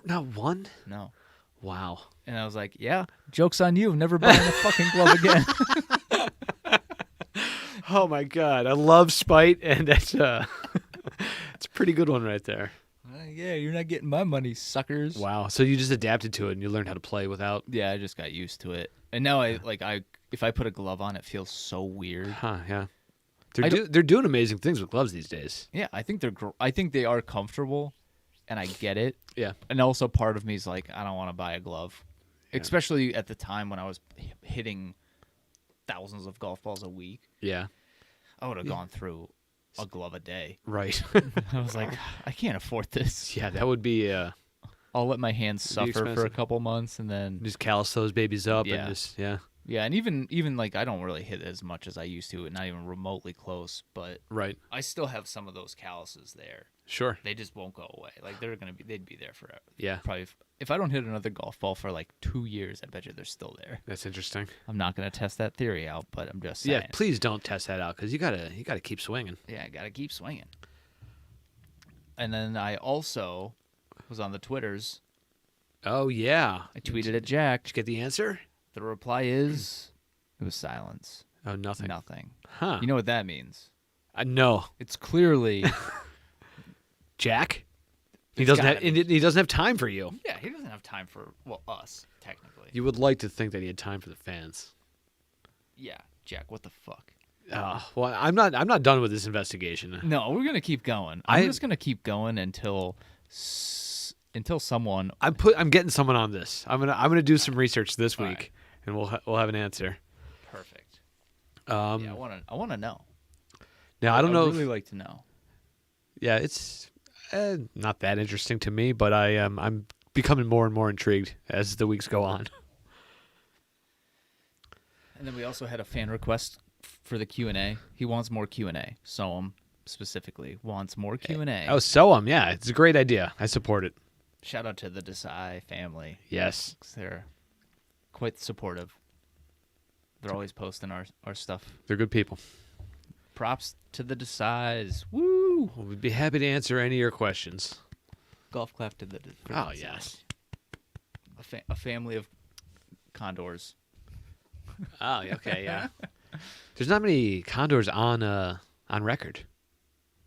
Not one? No. Wow. And I was like, yeah, joke's on you. Never buying a fucking glove again. Oh my God. I love spite, and that's it's a pretty good one right there. Yeah, you're not getting my money, suckers. Wow. So you just adapted to it and you learned how to play without. Yeah, I just got used to it. And now if I put a glove on, it feels so weird. Huh, yeah. They're doing amazing things with gloves these days. Yeah, I think they are comfortable, and I get it. Yeah. And also part of me is like, I don't want to buy a glove. Yeah. Especially at the time when I was hitting thousands of golf balls a week. Yeah. I would have gone through a glove a day. Right. I was like, I can't afford this. Yeah, that would be I'll let my hands suffer for a couple months and then just callus those babies up and just Yeah, and even like I don't really hit as much as I used to, not even remotely close, but right. I still have some of those calluses there. Sure. They just won't go away. Like they'd be there forever. Yeah. Probably if I don't hit another golf ball for like 2 years, I bet you they're still there. That's interesting. I'm not gonna test that theory out, but I'm just saying. Yeah, please don't test that out because you gotta keep swinging. Yeah, I gotta keep swinging. And then I also was on the Twitters. Oh yeah. I tweeted at Jack. Did you get the answer? The reply is, it was silence. Oh, nothing. Nothing. Huh. You know what that means? No. It's clearly Jack. He doesn't have time for you. Yeah, he doesn't have time for us technically. You would like to think that he had time for the fans. Yeah, Jack. What the fuck? Well, I'm not done with this investigation. No, we're gonna keep going. I'm just gonna keep going until someone. I'm getting someone on this. I'm gonna do some research this week, and we'll have an answer. Perfect. Yeah, I wanna know. Now I don't know. I'd really like to know. Yeah, it's not that interesting to me, but I'm becoming more and more intrigued as the weeks go on. And then we also had a fan request for the Q&A. He wants more Q&A. Soam specifically wants more Q&A. Oh, Soam, yeah, it's a great idea. I support it. Shout out to the Desai family. Yes. They're quite supportive. They're always posting our stuff. They're good people. Props to the Desais. Woo! We'd be happy to answer any of your questions. Golf clap to the Oh, yes. A family of condors. Oh, okay, yeah. There's not many condors on record.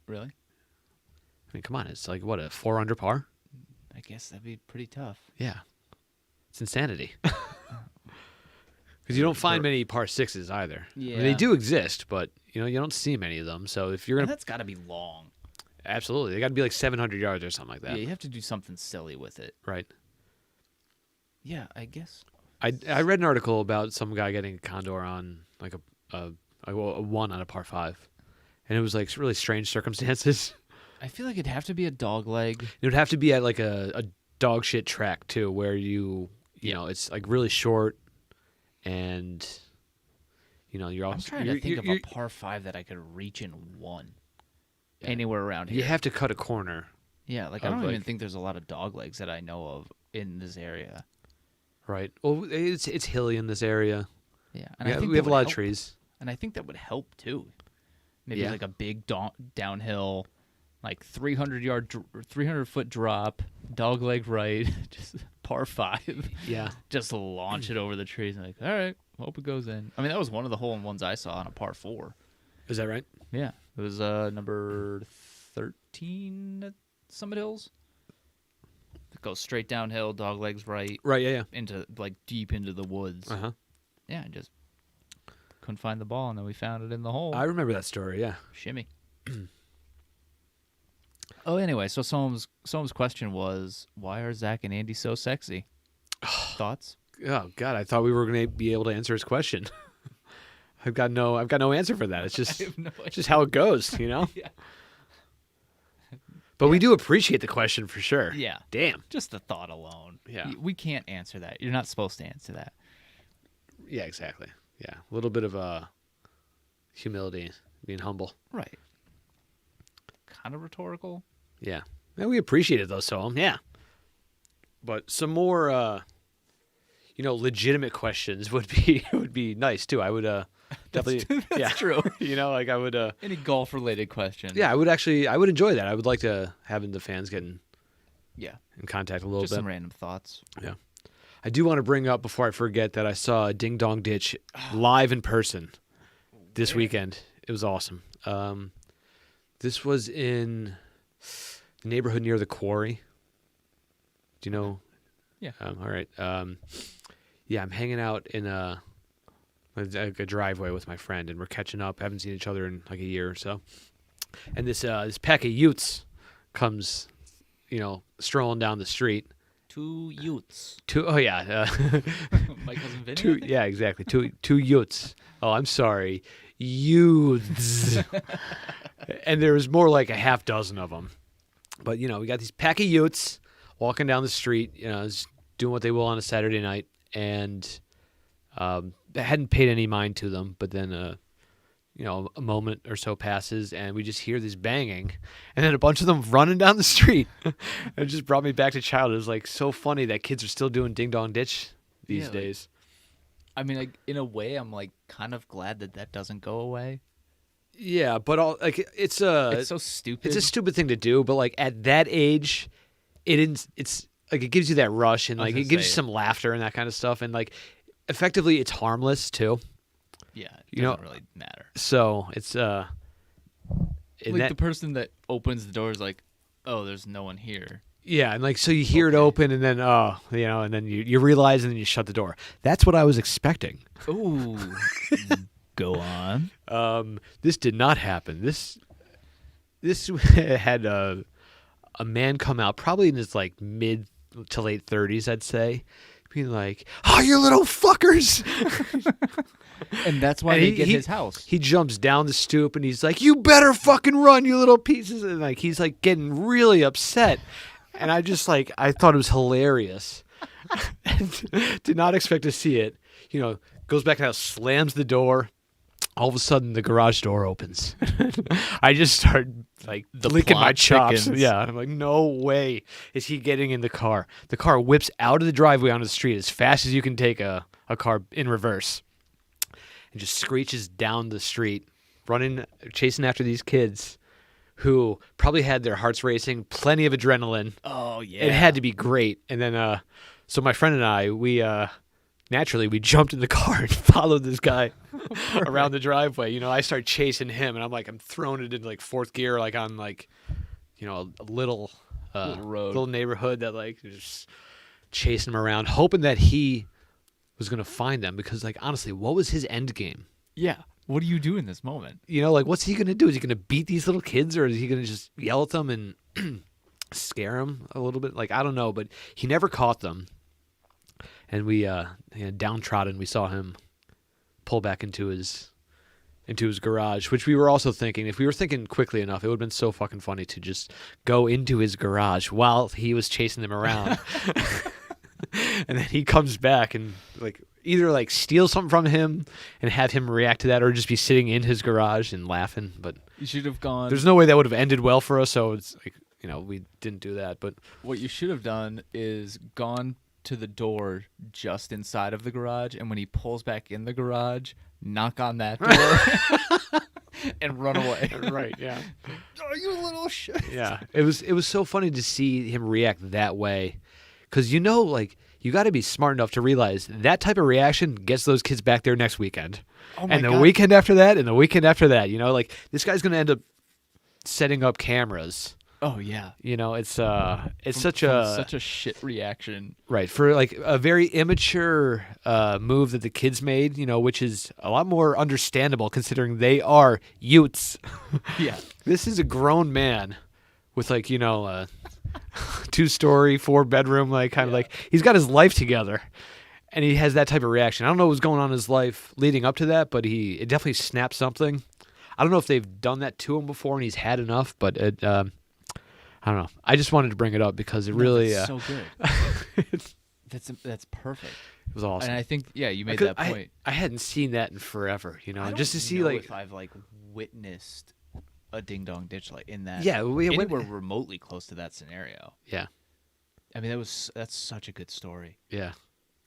Really? I mean, come on, it's like what, a 4 under par? I guess that'd be pretty tough. Yeah, it's insanity. Because you don't find many par 6s either. Yeah, I mean, they do exist, but you don't see many of them. So if you're gonna, that's got to be long. Absolutely, they got to be like 700 yards or something like that. Yeah, you have to do something silly with it. Right. Yeah, I guess. I read an article about some guy getting a condor on like a 1 on a par 5, and it was like really strange circumstances. I feel like it'd have to be a dog leg. It would have to be at like a dog shit track too, where you know it's like really short, and you're also. I'm trying to think of a par 5 that I could reach in one. Yeah. Anywhere around here. You have to cut a corner. Yeah, like I don't even think there's a lot of dog legs that I know of in this area. Right. Well, it's hilly in this area. Yeah, and we have a lot of trees. And I think that would help too. Maybe Yeah. like a big downhill, like 300-foot drop, dog leg right, just par 5. Yeah. Just launch it over the trees. And like, all right, hope it goes in. I mean, that was one of the hole-in-ones I saw on a par 4. Is that right? Yeah, it was number 13 at Summit Hills. It goes straight downhill, dog legs right, Right. Yeah. into like deep into the woods. Yeah. Uh-huh. Yeah, just couldn't find the ball, and then we found it in the hole. I remember that story. Yeah. Shimmy. Oh, anyway, so someone's question was, why are Zach and Andy so sexy? Thoughts? Oh God, I thought we were going to be able to answer his question. I've got no answer for that. It's just I have no idea. it's just how it goes, you know. Yeah. But we do appreciate the question for sure. Yeah. Damn. Just the thought alone. Yeah. We can't answer that. You're not supposed to answer that. Yeah. Exactly. Yeah. A little bit of humility, being humble. Right. Kind of rhetorical. Yeah. And we appreciate it though, so yeah. But some more legitimate questions would be nice too. I would definitely That's true. Like I would Any golf related question. yeah, I would enjoy that. I would like to having the fans get in contact a little Just bit. some random thoughts. Yeah. I do want to bring up before I forget that I saw a Ding Dong Ditch live in person this weekend. It was awesome. This was in the neighborhood near the quarry. Do you know? Yeah. All right. Yeah, I'm hanging out in a driveway with my friend, and we're catching up. Haven't seen each other in like a year or so. And this pack of Utes comes, strolling down the street. 2 Utes. Oh yeah, My cousin Vinny. two. Yeah, exactly. Two Utes. Oh, I'm sorry, Utes. And there was more like a half dozen of them. But we got these pack of Utes walking down the street. Just doing what they will on a Saturday night, and I hadn't paid any mind to them. But then, a moment or so passes, and we just hear this banging, and then a bunch of them running down the street. It just brought me back to childhood. It was like so funny that kids are still doing Ding Dong Ditch these days. I mean, like, in a way, I'm like kind of glad that doesn't go away. Yeah, but it's so stupid. It's a stupid thing to do, but like at that age, it's like it gives you that rush, and like it gives you some laughter and that kind of stuff, and like effectively it's harmless too. Yeah, it doesn't really matter. So it's like the person that opens the door is like, oh, there's no one here. Yeah, and like so you hear it open, and then and then you realize, and then you shut the door. That's what I was expecting. Ooh, go on. This did not happen. This had a man come out, probably in his like mid to late 30s, I'd say, being like, "Oh, you little fuckers!" And that's why they get his house. He jumps down the stoop, and he's like, "You better fucking run, you little pieces!" And like he's like getting really upset, and I just like I thought it was hilarious. Did not expect to see it. Goes back to the house, slams the door. All of a sudden, the garage door opens. I just start like licking my chops. Thickens. Yeah, I'm like, no way is he getting in the car. The car whips out of the driveway onto the street as fast as you can take a car in reverse, and just screeches down the street, chasing after these kids, who probably had their hearts racing, plenty of adrenaline. Oh yeah, it had to be great. And then, so my friend and I, naturally, we jumped in the car and followed this guy around the driveway. I start chasing him, and I'm throwing it into like fourth gear, like on like, a little road, little neighborhood that like just chasing him around, hoping that he was gonna find them. Because like honestly, what was his end game? Yeah, what do you do in this moment? Like what's he gonna do? Is he gonna beat these little kids, or is he gonna just yell at them and scare them a little bit? Like I don't know, but he never caught them. And we, downtrodden, we saw him pull back into his garage, which we were also thinking, if we were thinking quickly enough, it would have been so fucking funny to just go into his garage while he was chasing them around. And then he comes back and like either like steal something from him and have him react to that, or just be sitting in his garage and laughing. But you should have gone. There's no way that would have ended well for us. So it's like, we didn't do that. But what you should have done is gone to the door just inside of the garage, and when he pulls back in the garage, knock on that door, and run away. Right, yeah. Oh, you little shit. Yeah. It was so funny to see him react that way. Because, like, you got to be smart enough to realize that type of reaction gets those kids back there next weekend. Oh my and the God. weekend after that, and the weekend after that. Like, this guy's going to end up setting up cameras. Oh yeah. It's such a shit reaction. Right, for like a very immature move that the kids made, which is a lot more understandable considering they are Utes. Yeah. This is a grown man with like, a 2-story, 4-bedroom, like kind of like he's got his life together. And he has that type of reaction. I don't know what was going on in his life leading up to that, but it definitely snapped something. I don't know if they've done that to him before and he's had enough, but I don't know. I just wanted to bring it up because it really that's so good. That's perfect. It was awesome. And I think you made that point. I hadn't seen that in forever, I don't just to see know like if I've like witnessed a ding dong ditch like in that. Yeah, we anywhere remotely close to that scenario. Yeah. I mean, that's such a good story. Yeah.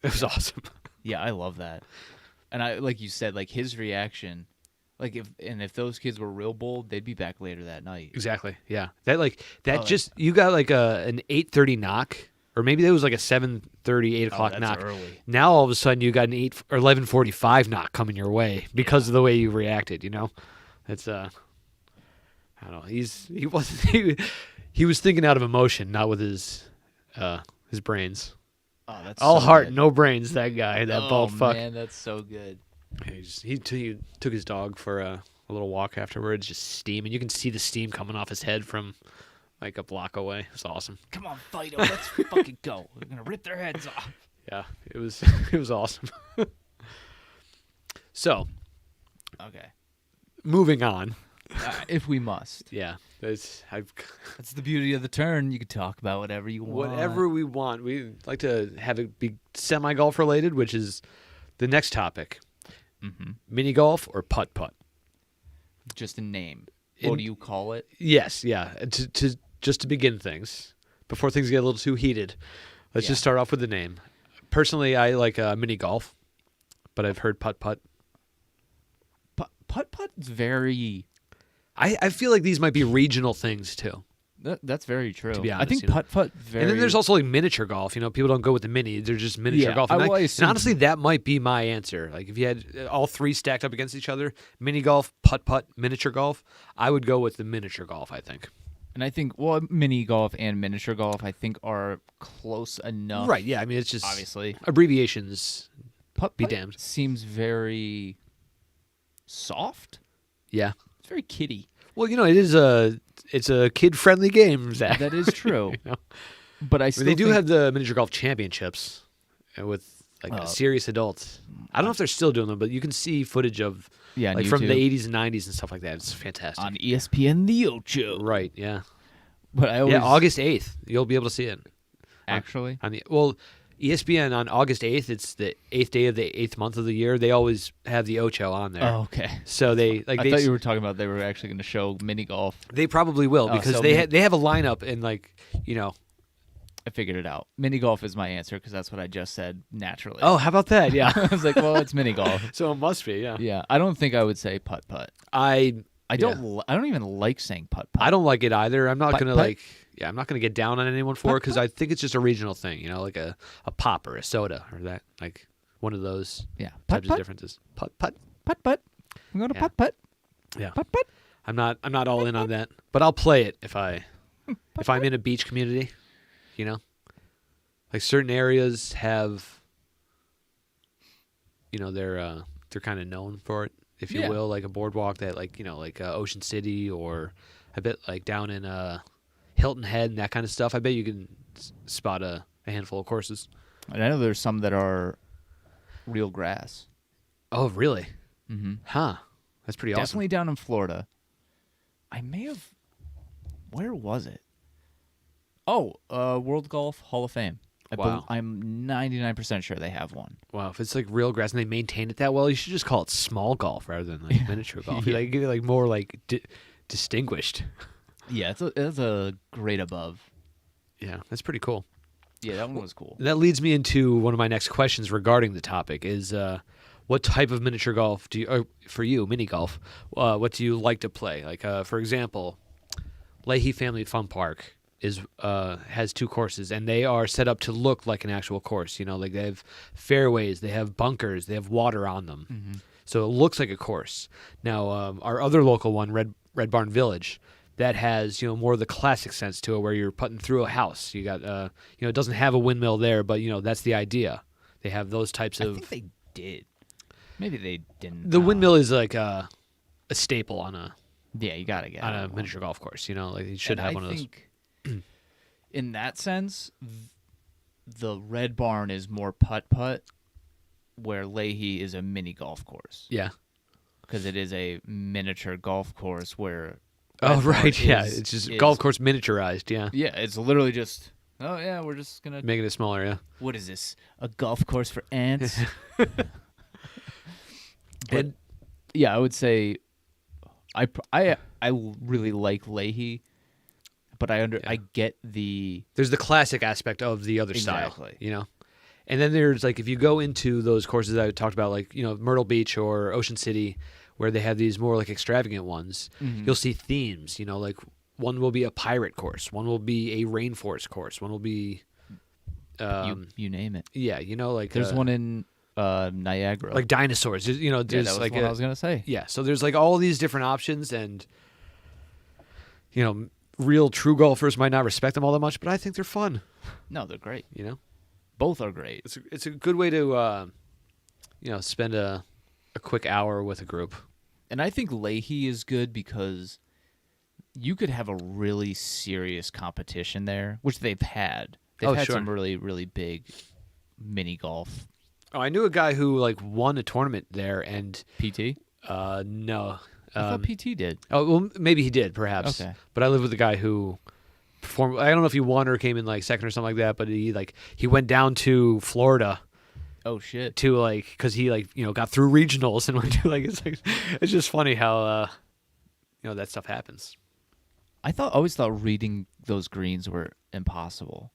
It was awesome. Yeah, I love that. And I like you said, like his reaction, like if those kids were real bold, they'd be back later that night. Exactly. Yeah. You got like an 8:30 knock, or maybe that was like a 7:30, 8 o'clock that's knock. early. Now all of a sudden you got an 8 or 11:45 knock coming your way because of the way you reacted. It's I don't know. He wasn't he was thinking out of emotion, not with his brains. Oh, that's all so heart, good. no brains. That guy, that bald fuck. Man, that's so good. He took his dog for a little walk afterwards, just steaming. You can see the steam coming off his head from like a block away. It's awesome. Come on, Fido, let's fucking go. We're gonna rip their heads off. Yeah, it was awesome. So, okay, moving on. If we must. Yeah, that's the beauty of the turn. You can talk about whatever you want. Whatever we want. We like to have it be semi-golf related, which is the next topic. Mm-hmm. Mini golf or putt-putt? Just a name. What do you call it? Yes, yeah. Just to begin things, before things get a little too heated, let's just start off with the name. Personally, I like mini golf, but I've heard putt-putt. Putt-putt is very... I feel like these might be regional things too. That's very true. To be honest, I think putt-putt very... And then there's also like miniature golf. People don't go with the mini. They're just miniature golf. And honestly, that might be my answer. Like if you had all three stacked up against each other, mini golf, putt-putt, miniature golf, I would go with the miniature golf, I think. And I think, mini golf and miniature golf, I think, are close enough. Right, yeah. I mean, it's just... Obviously. Abbreviations, putt-putt be damned. Seems very soft. Yeah. It's very kiddie. Well, it's a kid-friendly game, Zach. That is true. But I still they do have the miniature golf championships with serious adults. I don't know if they're still doing them, but you can see footage of from the 80s and 90s and stuff like that. It's fantastic. On ESPN The Ocho. Right, yeah. But August 8th. You'll be able to see it. Actually? ESPN on August 8th, it's the 8th day of the 8th month of the year. They always have the Ocho on there. Oh, okay. So I thought you were talking about they were actually going to show mini golf. They probably will because they have a lineup and I figured it out. Mini golf is my answer because that's what I just said naturally. Oh, how about that? Yeah. I was like, well, it's mini golf. So it must be, yeah. Yeah. I don't think I would say putt-putt. I don't even like saying putt-putt. I don't like it either. I'm not going to I'm not going to get down on anyone for it because I think it's just a regional thing, like a pop or a soda or that, like one of those types of differences. Putt-putt. Putt-putt. I'm going to putt-putt. Yeah. Putt-putt. I'm not all in on that, but I'll play it if I'm in a beach community, Like certain areas have, they're kind of known for it, if you will, like a boardwalk that like Ocean City or I bet like down in Hilton Head and that kind of stuff. I bet you can spot a handful of courses. And I know there's some that are real grass. Oh, really? Mm-hmm. Huh. That's pretty awesome. Definitely down in Florida. I may have... Where was it? Oh, World Golf Hall of Fame. Wow. I'm 99% sure they have one. Wow, if it's like real grass and they maintain it that well, you should just call it small golf rather than like miniature golf. Yeah. Get it more like distinguished. Yeah, it's a grade above. Yeah, that's pretty cool. Yeah, that one was cool. That leads me into one of my next questions regarding the topic is what type of miniature golf do you, or for you, mini golf, what do you like to play? Like, for example, Leahy Family Fun Park has 2 courses, and they are set up to look like an actual course. You know, like they have fairways, they have bunkers, they have water on them, so it looks like a course. Now, our other local one, Red Barn Village, that has more of the classic sense to it, where you're putting through a house. You got it doesn't have a windmill there, but that's the idea. They have those types of. I think they did. Maybe they didn't. The windmill is like a staple on a you gotta get on a miniature golf course. Like you should have one of those. In that sense, the Red Barn is more putt-putt, where Leahy is a mini golf course. Yeah. Because it is a miniature golf course where... Oh, right, yeah. It's just golf course miniaturized, yeah. Yeah, it's literally just, oh, yeah, we're just going to... Making it smaller, yeah. What is this? A golf course for ants? But, yeah, I would say I really like Leahy, but I get the... There's the classic aspect of the other Exactly. style, And then there's, like, if you go into those courses I talked about, like, Myrtle Beach or Ocean City, where they have these more, like, extravagant ones, you'll see themes, like, one will be a pirate course, one will be a rainforest course, one will be... you name it. Yeah, like... There's one in Niagara. Like dinosaurs, there's, that was like... what I was going to say. Yeah, so there's, like, all these different options, and, real true golfers might not respect them all that much, but I think they're fun. No, they're great. Both are great. It's a good way to, spend a quick hour with a group. And I think Leahy is good because you could have a really serious competition there, which they've had. They've had some really, really big mini golf. Oh, I knew a guy who won a tournament there, and PT? No. I thought PT did. Oh, well, maybe he did, perhaps. Okay. But I live with a guy who performed. I don't know if he won or came in second or something like that. But he went down to Florida. Oh shit! To because he got through regionals and went to it's just funny how that stuff happens. I always thought reading those greens were impossible.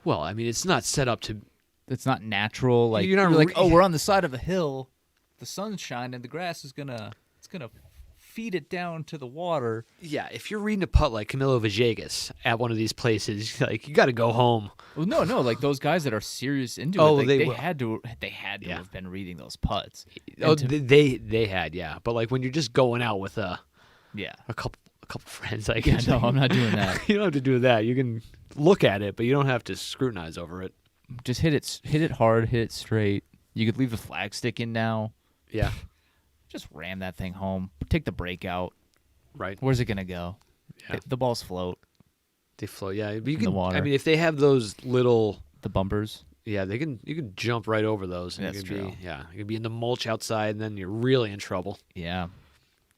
Well, I mean, it's not set up to. It's not natural. Like you're not we're on the side of a hill, the sun's shining, the grass is gonna feed it down to the water. Yeah, if you're reading a putt like Camilo Villegas at one of these places, you got to go home. Well, no, like those guys that are serious into it, they had to have been reading those putts. They had, yeah. But when you're just going out with a couple friends, no, I'm not doing that. You don't have to do that. You can look at it, but you don't have to scrutinize over it. Just hit it hard, hit it straight. You could leave the flag stick in now. Yeah. Just ram that thing home. Take the break out. Right. Where's it gonna go? Yeah. The balls float. They float. Yeah. But you can. The water. I mean, if they have those little bumpers. Yeah, they can. You can jump right over those. And That's true. You can be in the mulch outside, and then you're really in trouble. Yeah.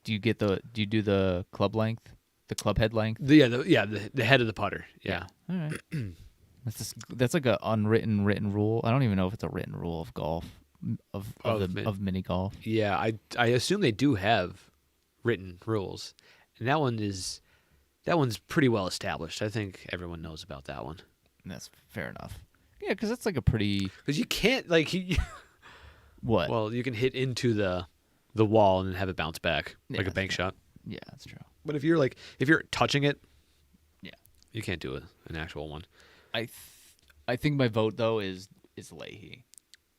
Do you do the club length? The club head length? The head of the putter. Yeah. All right. That's like a written rule. I don't even know if it's a written rule of golf. Of mini golf. Yeah, I assume they do have written rules, and that one's pretty well established. I think everyone knows about that one. That's fair enough. Yeah, because that's like a pretty. Because you can't What? Well, you can hit into the wall and then have it bounce back like a bank shot. Yeah, that's true. But if you're touching it, yeah, you can't do an actual one. I think my vote though is Leahy.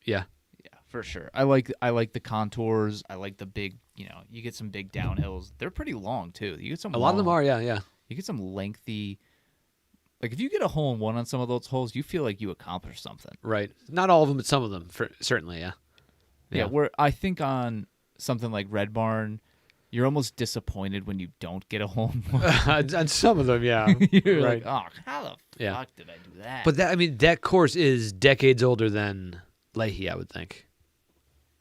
Yeah. Yeah, for sure. I like the contours. I like the big, you get some big downhills. They're pretty long too. You get some. A lot of them are, yeah. You get some lengthy. Like if you get a hole in one on some of those holes, you feel like you accomplished something. Right. Not all of them, but some of them, certainly, yeah. Yeah. Where I think on something like Red Barn, you're almost disappointed when you don't get a hole in one. On some of them, yeah. You're right. like, oh, how the fuck did I do that? But that course is decades older than Leahy, I would think.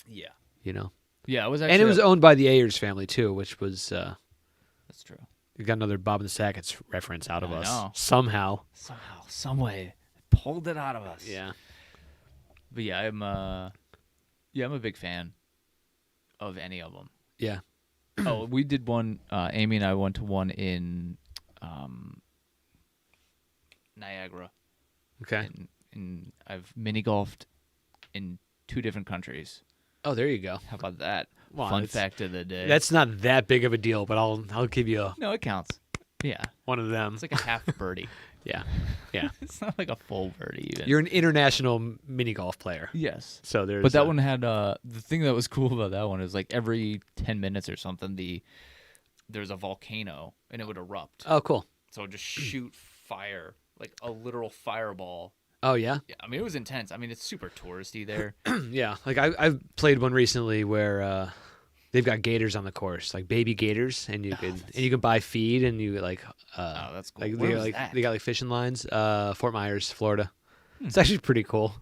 Yeah. Yeah, it was actually. And it was owned by the Ayers family too, which was. That's true. We got another Bob and the Sackets reference out of us know. somehow. Some way, pulled it out of us. Yeah. But yeah, I'm a big fan of any of them. Yeah. Oh, we did one. Amy and I went to one in Niagara. Okay. And I've mini golfed in 2 different countries. Oh, there you go. How about that? Well, Fun fact of the day. That's not that big of a deal, but I'll give you No, it counts. Yeah. one of them. It's like a half birdie. Yeah. It's not like a full birdie even. You're an international mini golf player. Yes. So there's But that one had the thing that was cool about that one is like every 10 minutes or something there's a volcano and it would erupt. Oh, cool. So it would just shoot fire, like a literal fireball. Oh, yeah? Yeah, I mean it was intense. I mean it's super touristy there. Yeah. Like I've played one recently where they've got gators on the course, like baby gators, and you can buy feed and you like Oh, that's cool. like Where was they that? got like fishing lines, Fort Myers, Florida. It's actually pretty cool.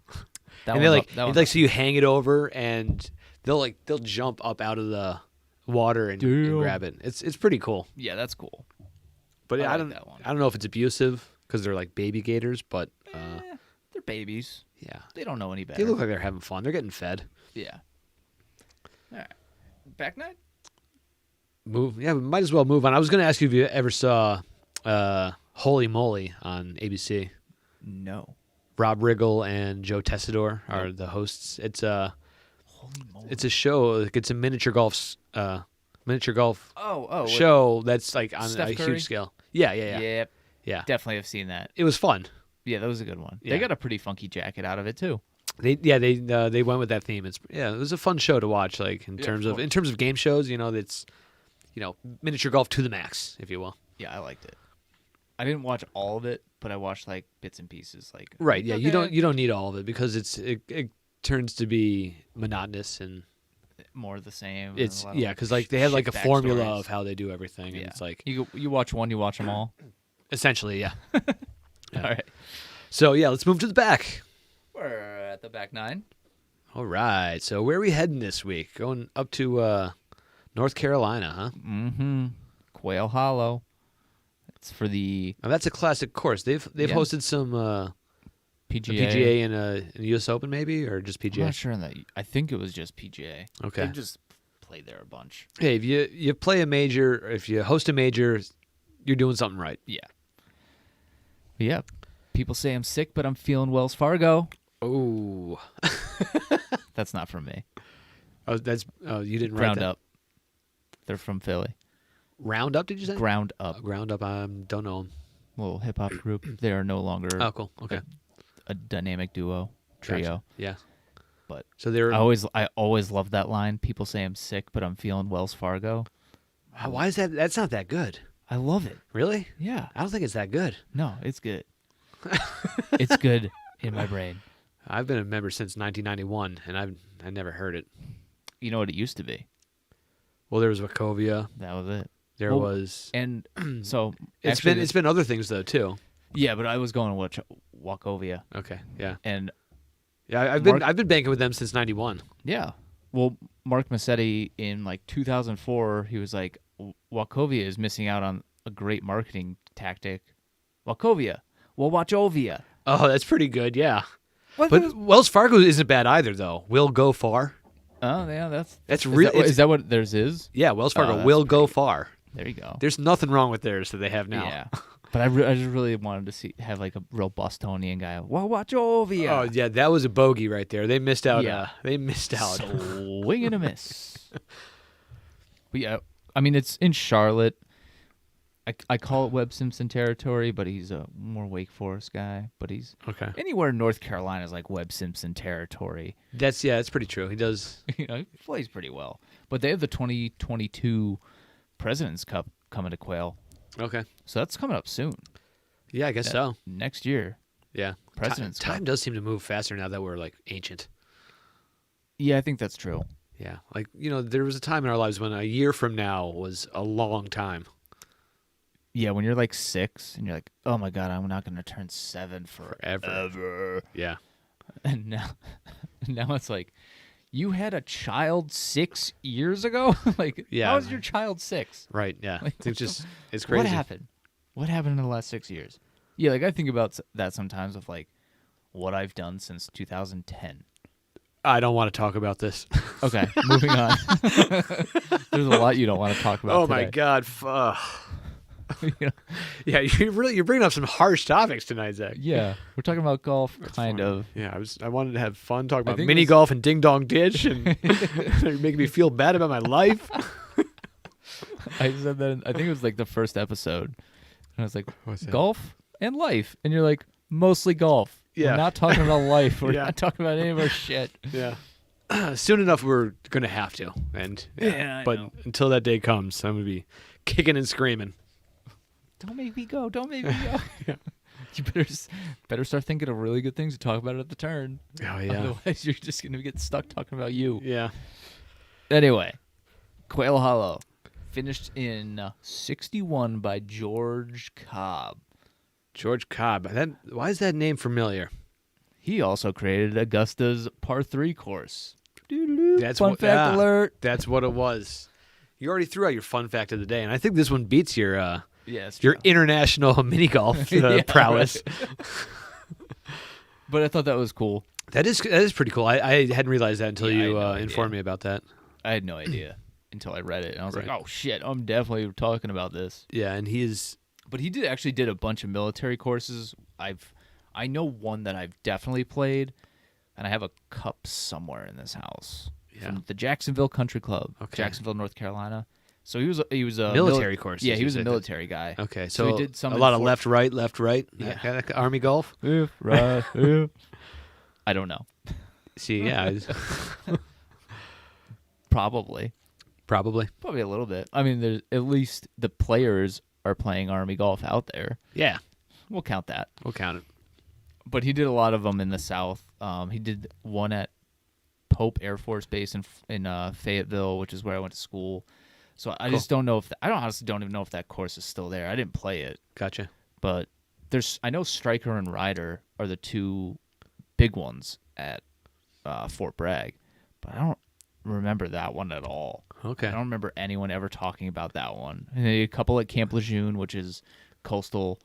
That And they one's like up- that one's so you hang it over and they'll jump up out of the water and Damn. grab it. It's pretty cool. Yeah, that's cool. But I I like don't that one. I don't know if it's abusive because they're like baby gators, but They're babies. yeah. They don't know any better. They look like they're having fun. They're getting fed. Yeah. All right. Back nine? We might as well move on. I was going to ask you if you ever saw Holy Moly on ABC. No. Rob Riggle and Joe Tessador are the hosts. It's a Holy moly. show. Like, it's a miniature golf Oh, show that's like on Steph a Curry? huge scale. Yeah. Yep. Yeah. Definitely have seen that. It was fun. Yeah, that was a good one. Yeah. They got a pretty funky jacket out of it too. They went with that theme. It was a fun show to watch. Like in terms of game shows, that's miniature golf to the max, if you will. Yeah, I liked it. I didn't watch all of it, but I watched like bits and pieces. Like Right. Yeah. okay, You don't need all of it because it turns to be monotonous and more of the same. it's a lot of, because like they have like a shit formula backstories. of how they do everything, and Yeah. it's like you watch one, you watch them all. essentially, yeah. All right. So yeah, let's move to the back. We're at the back nine. All right. So where are we heading this week? Going up to North Carolina, huh? Mm-hmm. Quail Hollow. It's for the Now that's a classic course. They've Yeah. hosted some PGA. PGA and a US Open maybe, or just I'm PGA. not sure on that. I think it was just PGA. Okay. They just played there a bunch. Hey, if you play a major, if you host a major, you're doing something right. Yeah. But yeah. People say I'm sick, but I'm feeling Wells Fargo. Oh, That's not from me. you didn't write Ground that. Up. They're from Philly. Roundup, did you say? Ground Up. Ground Up. I don't know 'em. Little hip hop group. They are no longer Oh, cool. Okay. a dynamic duo, trio. Gotcha. Yeah. But So they're. I always love that line. People say I'm sick, but I'm feeling Wells Fargo. Why is that? That's not that good. I love it. Really? Yeah. I don't think it's that good. No, it's good. It's good in my brain. I've been a member since 1991, and I never heard it. You know what it used to be? Well, there was Wachovia. That was it. There Well, was. And so It's been other things though too. yeah, but I was going to watch Wachovia, Okay. Yeah. and Yeah. Mark- I've been banking with them since '91. yeah. Well, Mark Massetti in like 2004, he was like, Wachovia is missing out on a great marketing tactic. Wachovia. Well, Wachovia. Oh, that's pretty good. Yeah. What But Wells Fargo isn't bad either, though. Will go far. oh, yeah, That's is real. that, is that what theirs is? Yeah, Wells Fargo that's will go far. There you go. There's nothing wrong with theirs that they have now. Yeah. But I just really wanted to have like a real Bostonian guy. Well, Wachovia. Oh yeah, that was a bogey right there. They missed out. Yeah. They missed out. Swing and a miss. But yeah, I mean, it's in Charlotte. I call it Webb Simpson territory, but he's a more Wake Forest guy. But he's Okay. anywhere in North Carolina is like Webb Simpson territory. That's pretty true. He does. He plays pretty well. But they have the 2022 President's Cup coming to Quail, Okay. so that's coming up soon. Yeah, I guess so. Next year. Yeah. President's Cup. Time does seem to move faster now that we're like ancient. Yeah, I think that's true. Yeah. Like, there was a time in our lives when a year from now was a long time. Yeah, when you're like 6 and you're like, oh my God, I'm not going to turn 7 Forever. forever. Yeah. And now it's like, you had a child 6 years ago? Like, Yeah. how is your child 6? Right. Yeah. Like, It's crazy. What happened? What happened in the last 6 years? Yeah, like I think about that sometimes of like what I've done since 2010. I don't want to talk about this. Okay, moving on. There's a lot you don't want to talk about Oh today. my God. You know? Yeah, you're bringing up some harsh topics tonight, Zach. Yeah, we're talking about golf, kind of. Yeah, I wanted to have fun talking about think mini it was- golf and ding dong ditch, and you're making me feel bad about my life. I said that. I think it was like the first episode, and I was like, What's that? golf and life, and you're like, mostly golf. Yeah. We're not talking about life. We're Yeah. not talking about any of our shit. Yeah. Soon enough, we're gonna have to, and Yeah, I but know. until that day comes, I'm gonna be kicking and screaming. Don't make me go. Don't make me go. You better start thinking of really good things to talk about at the turn. Oh yeah, Otherwise, you're just gonna get stuck talking about you. yeah. Anyway, Quail Hollow finished in 61 by George Cobb. George Cobb. Why is that name familiar? He also created Augusta's par 3 course. That's Fun fact alert. That's what it was. You already threw out your fun fact of the day, and I think this one beats your Yeah, it's your true. international mini golf Yeah, prowess. right. But I thought that was cool. That is pretty cool. I hadn't realized that until Yeah, I you had no idea. informed me about that. I had no idea until I read it, and I was Right. like, "Oh shit, I'm definitely talking about this." Yeah, and he is. But he did a bunch of military courses. I know one that I've definitely played, and I have a cup somewhere in this house Yeah. from the Jacksonville Country Club, Okay. Jacksonville, North Carolina. So he was a Military courses, Yeah, he you was a said. military guy. Okay, So so, he did some a in lot of Fort- left, right. Yeah. Kind of Army golf. Right. I don't know. See, yeah, Probably probably. a little bit. I mean, there's at least the players are playing Army golf out there. Yeah, We'll count that. we'll count it. But he did a lot of them in the South. He did one at Pope Air Force Base in Fayetteville, which is where I went to school. So I just don't know if I honestly don't even know if that course is still there. I didn't play it, Gotcha. but I know Stryker and Ryder are the two big ones at Fort Bragg, but I don't remember that one at all. Okay. I don't remember anyone ever talking about that one. And a couple at Camp Lejeune, which is coastal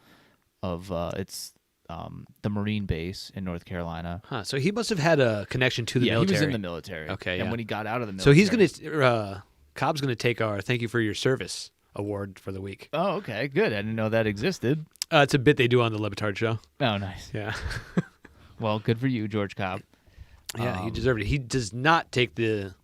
of it's the Marine base in North Carolina. Huh. So he must have had a connection to the Yeah, military. he was in the military. Okay, and yeah. when he got out of the So military, he's gonna Cobb's gonna take our "Thank you for your service" award for the week. Oh, okay, good. I didn't know that existed. It's a bit they do on the Lebitard show. Oh, nice. Yeah. Well, good for you, George Cobb. Yeah, he deserved it. He does not take the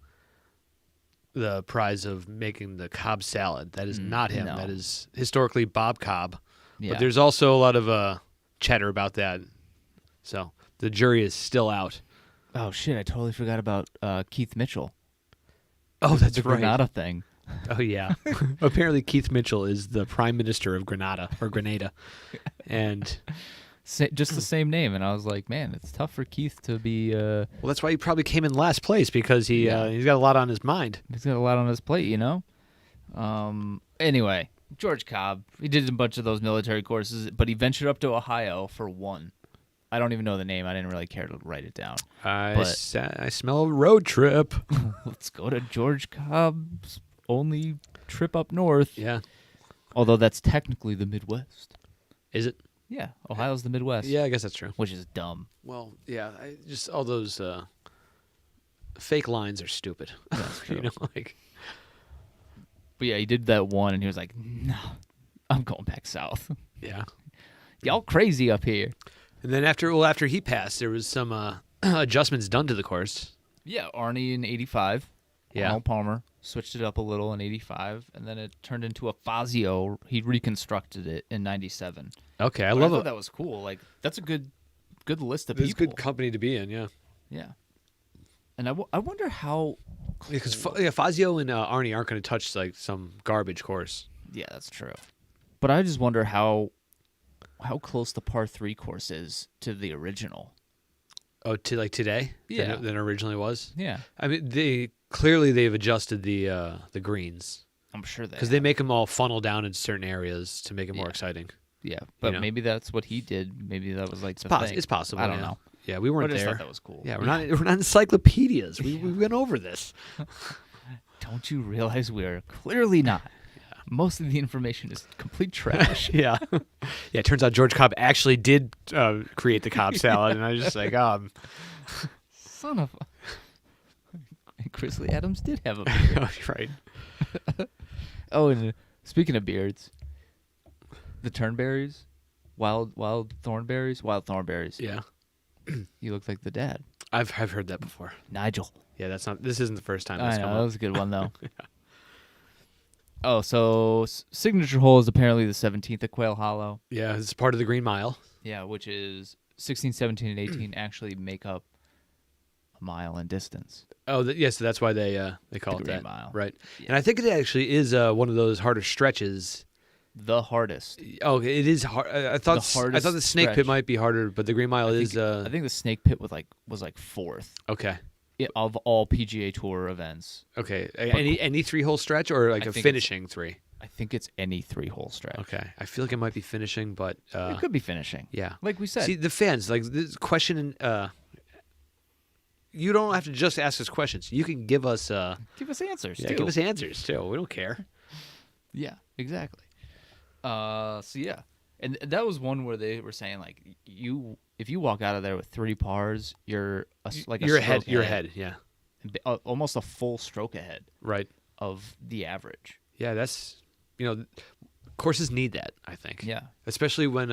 prize of making the Cobb salad. That is not him. no. That is historically Bob Cobb. Yeah. But there's also a lot of chatter about that. So the jury is still out. Oh shit! I totally forgot about Keith Mitchell. Oh, that's The right. Granada thing. Oh, yeah. Apparently Keith Mitchell is the prime minister of Grenada. And Just the same name, and I was like, man, it's tough for Keith to be. well, that's why he probably came in last place, because he's got a lot on his mind. He's got a lot on his plate, you know. Anyway, George Cobb. He did a bunch of those military courses, but he ventured up to Ohio for one. I don't even know the name. I didn't really care to write it down. I smell a road trip. Let's go to George Cobb's only trip up north. Yeah. Although that's technically the Midwest. Is it? Yeah, Ohio's the Midwest. Yeah, I guess that's true. Which is dumb. Well, yeah, just all those fake lines are stupid. That's true. You know, like, But yeah, he did that one, and he was like, no, I'm going back south. yeah. Y'all crazy up here. And then after he passed, there was some adjustments done to the course. Yeah, Arnie in 85. Yeah. Arnold Palmer switched it up a little in 85, and then it turned into a Fazio. He reconstructed it in 97. Okay, I But love I thought it. that was cool. Like, that's a good list of It's people. good company to be in, yeah. Yeah. And I wonder how... Because Fazio and Arnie aren't going to touch like some garbage course. Yeah, that's true. But I just wonder how close the par 3 course is to the original. Oh, to like today? Yeah. Than it originally was? Yeah. I mean, they've adjusted the greens. I'm sure Because they make them all funnel down in certain areas to make it more Yeah. exciting. Yeah, but know. maybe that's what he did. Maybe that was like the thing. It's possible. I don't yeah. know. Yeah, we But I weren't just there. thought that was cool. Yeah, we're not encyclopedias. We went over this. Don't you realize we're clearly not? Most of the information is complete trash. Yeah. Yeah, it turns out George Cobb actually did create the Cobb salad, and I was just like, Son of a... And Grizzly Adams did have a beard. right. Oh, and speaking of beards, The turnberries, wild thornberries. Yeah, You look like the dad, I've heard that before. Nigel. Yeah, that's not. This isn't the first time I that's know come that up. was a good one though. Oh, so signature hole is apparently the 17th at Quail Hollow. Yeah, it's part of the Green Mile. Yeah, which is 16, 17, and 18 actually make up a mile in distance. Oh, yes, so that's why they call The it Green that. Mile. Right. Yeah. And I think it actually is one of those harder stretches. The hardest. Oh, it is hard. I thought hardest the Snake stretch. Pit might be harder, but the Green Mile is. I think the Snake Pit was like fourth Okay. of all PGA Tour events. Okay. Any 3-hole stretch or like I a think finishing 3? I think it's any 3-hole stretch. Okay. I feel like it might be finishing, but It could be finishing. yeah. Like we said. See, the fans, like this question, you don't have to just ask us questions. You can give us give us answers yeah, too. give us answers too. We don't care. Yeah, exactly. So yeah, and that was one where they were saying like if you walk out of there with 3 pars, you're You're ahead. stroke You're ahead. Yeah. almost a full stroke ahead Right. of the average. Yeah, that's courses need that, I think. Yeah, Especially when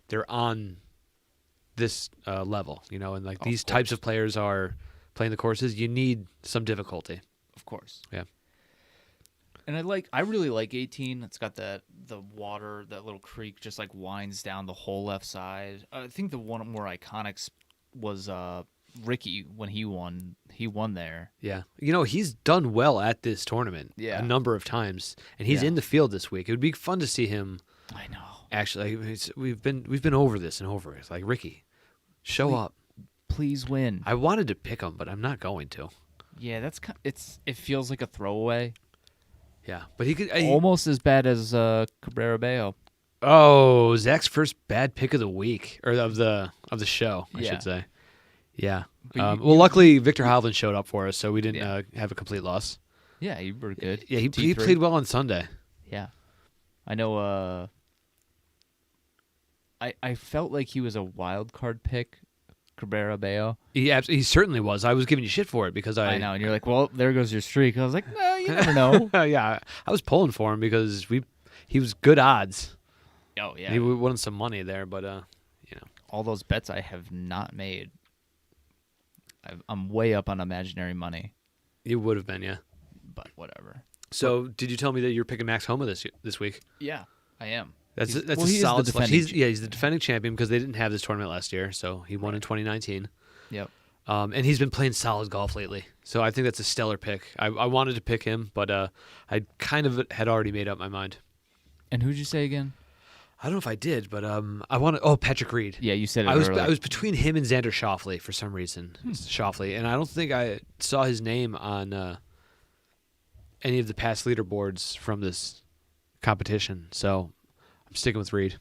they're on this level, and like these types of players are playing the courses, you need some difficulty. of course. Yeah. And I really like 18. It's got the water, that little creek just like winds down the whole left side. I think the one more iconic was Ricky when he won. He won there. Yeah. He's done well at this tournament a number of times, and he's Yeah. in the field this week. It would be fun to see him. I know. Actually, we've been over this and over it. Like, Ricky, show up. Please win. I wanted to pick him, but I'm not going to. Yeah, it feels like a throwaway. Yeah, but he could Almost as bad as Cabrera Bello. Oh, Zach's first bad pick of the week or of the show, I Yeah. should say. Yeah. But Well, luckily Victor Hovland showed up for us, so we didn't Yeah. Have a complete loss. Yeah, you were good. Yeah, he T3. played well on Sunday. Yeah, I know. I felt like he was a wild card pick, Cabrera Bello. He certainly was. I was giving you shit for it because I know, and you're like, well, there goes your streak. I was like, no, you never know. Yeah, I was pulling for him because he was good odds. Oh yeah, He won some money there, but all those bets I have not made. I'm way up on imaginary money, you would have been, yeah. but whatever. So, did you tell me that you're picking Max Homa this week? Yeah, I am. That's He's- a well, he is the solid selection. defending He's the defending champion because they didn't have this tournament last year, so he won in 2019. Yep. And he's been playing solid golf lately, so I think that's a stellar pick. I wanted to pick him, but I kind of had already made up my mind. And who'd you say again? I don't know if I did, but I want to. Oh, Patrick Reed. Yeah, you said it I was earlier. between him and Xander Schauffele for some reason. Schauffele, and I don't think I saw his name on any of the past leaderboards from this competition, so I'm sticking with Reed.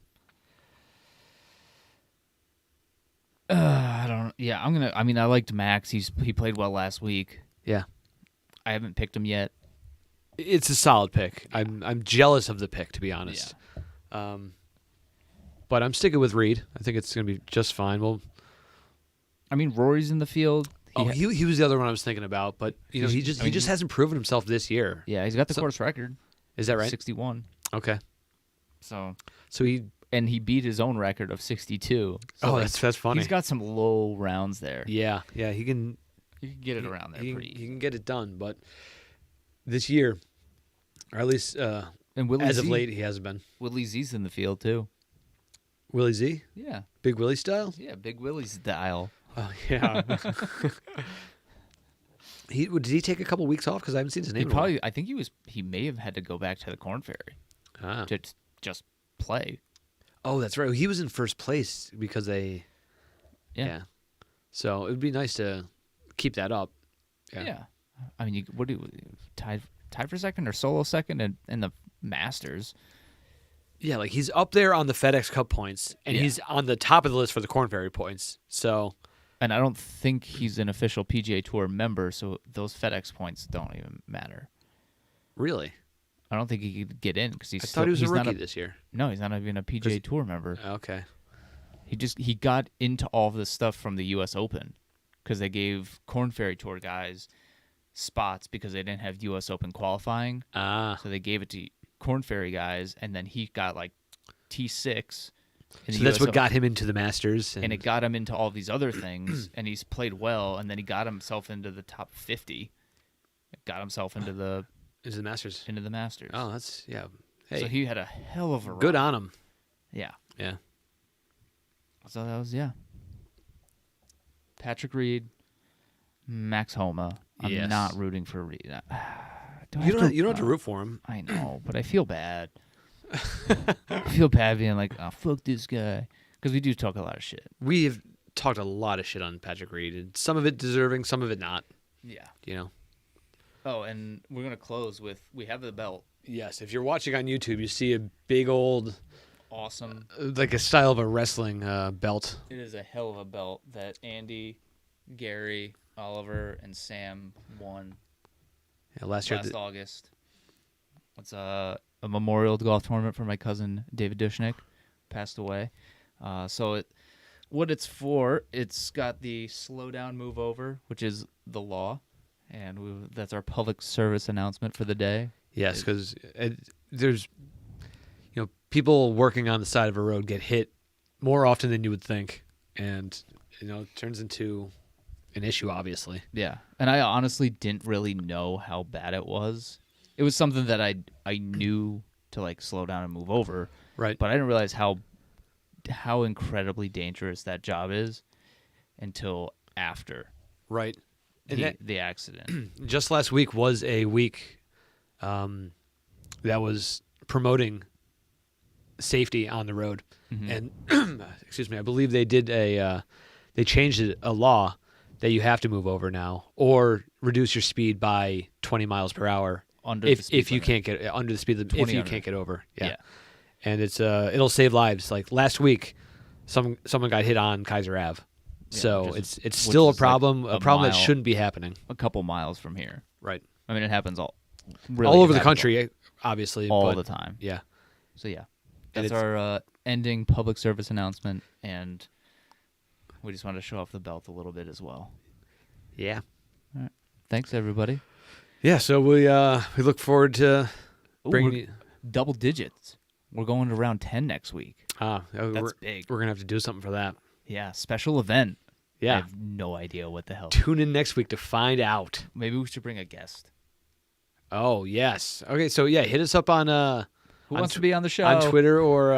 I don't. Yeah, I'm gonna. I mean, I liked Max. He played well last week. Yeah, I haven't picked him yet. it's a solid pick. I'm jealous of the pick, to be honest. But I'm sticking with Reed. I think it's going to be just fine. Well, I mean, Rory's in the field. He was the other one I was thinking about, but he just hasn't proven himself this year. Yeah, he's got the course record. Is that right? 61. Okay. So he beat his own record of 62. So that's funny. He's got some low rounds there. Yeah, he can. You can get it around there pretty easy. He can get it done, but this year, or at least And Willie as Z, of late, he hasn't been. Willie Z's in the field too. Willie Z, Yeah, Big Willie style. yeah, Big Willie's style. Oh yeah. Did he take a couple weeks off? Because I haven't seen his name. I think he may have had to go back to the Corn Ferry Ah. to just play. Oh, that's right. He was in first place because they. Yeah. So it would be nice to keep that up. Yeah. I mean, tied for second or solo second in the Masters? Yeah, like he's up there on the FedEx Cup points, and Yeah. he's on the top of the list for the Corn Ferry points. So. And I don't think he's an official PGA Tour member, so those FedEx points don't even matter. Really? I don't think he could get in because I thought he was a rookie this year. No, he's not even a PGA Tour member. Okay. He got into all of this stuff from the U.S. Open because they gave Corn Ferry Tour guys spots because they didn't have U.S. Open qualifying. Ah. So they gave it to Corn Ferry guys, and then he got like T6. So that's what got him into the Masters. And it got him into all these other things, and he's played well, and then he got himself into the top 50. Got himself into the Masters. Into the Masters. Oh, that's, yeah. Hey, so he had a hell of a run. Good on him. Yeah. Yeah. So that was, Patrick Reed, Max Homa. I'm not rooting for Reed. You don't have to root for him. I know, but I feel bad. I feel bad being like, oh, fuck this guy. Because we do talk a lot of shit. We have talked a lot of shit on Patrick Reed, and some of it deserving, some of it not. Yeah. You know? Oh, and we're going to close with, we have the belt. Yes, if you're watching on YouTube, you see a big old... Awesome. Like a style of a wrestling belt. It is a hell of a belt that Andy, Gary, Oliver, and Sam won last August. It's a memorial golf tournament for my cousin David Dushnik, passed away. What it's for, it's got the slow down, move over, which is the law, and that's our public service announcement for the day. Yes, because there's, people working on the side of a road get hit more often than you would think, and it turns into an issue, obviously. Yeah, and I honestly didn't really know how bad it was. It was something that I knew to like slow down and move over, right? But I didn't realize how incredibly dangerous that job is until after, right? The accident. Just last week was a week that was promoting safety on the road, and excuse me, I believe they did they changed a law that you have to move over now or reduce your speed by 20 miles per hour if you can't get under the speed limit, if you can't get over. Yeah. And it's it'll save lives. Like last week, someone got hit on Kaiser Ave. So it's still a problem, like a problem that shouldn't be happening. A couple miles from here. Right. I mean, it happens all over the country, obviously. All the time. Yeah. So, yeah. That's our ending public service announcement, and we just wanted to show off the belt a little bit as well. Yeah. All right. Thanks, everybody. Yeah, so we look forward to bringing double digits. We're going to round 10 next week. That's big. We're going to have to do something for that. Yeah, special event. Yeah. I have no idea what the hell. Tune in next week to find out. Maybe we should bring a guest. Oh, yes. Okay, so yeah, hit us up on who wants to be on the show? On Twitter or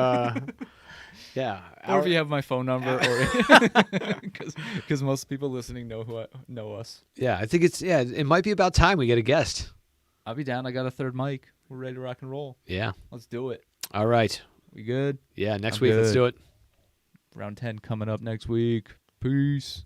yeah. Or if you have my phone number or because most people listening know us. Yeah, I think it might be about time we get a guest. I'll be down. I got a third mic. We're ready to rock and roll. Yeah. Let's do it. All right. We good? Yeah, next week. Let's do it. Round 10 coming up next week. Peace.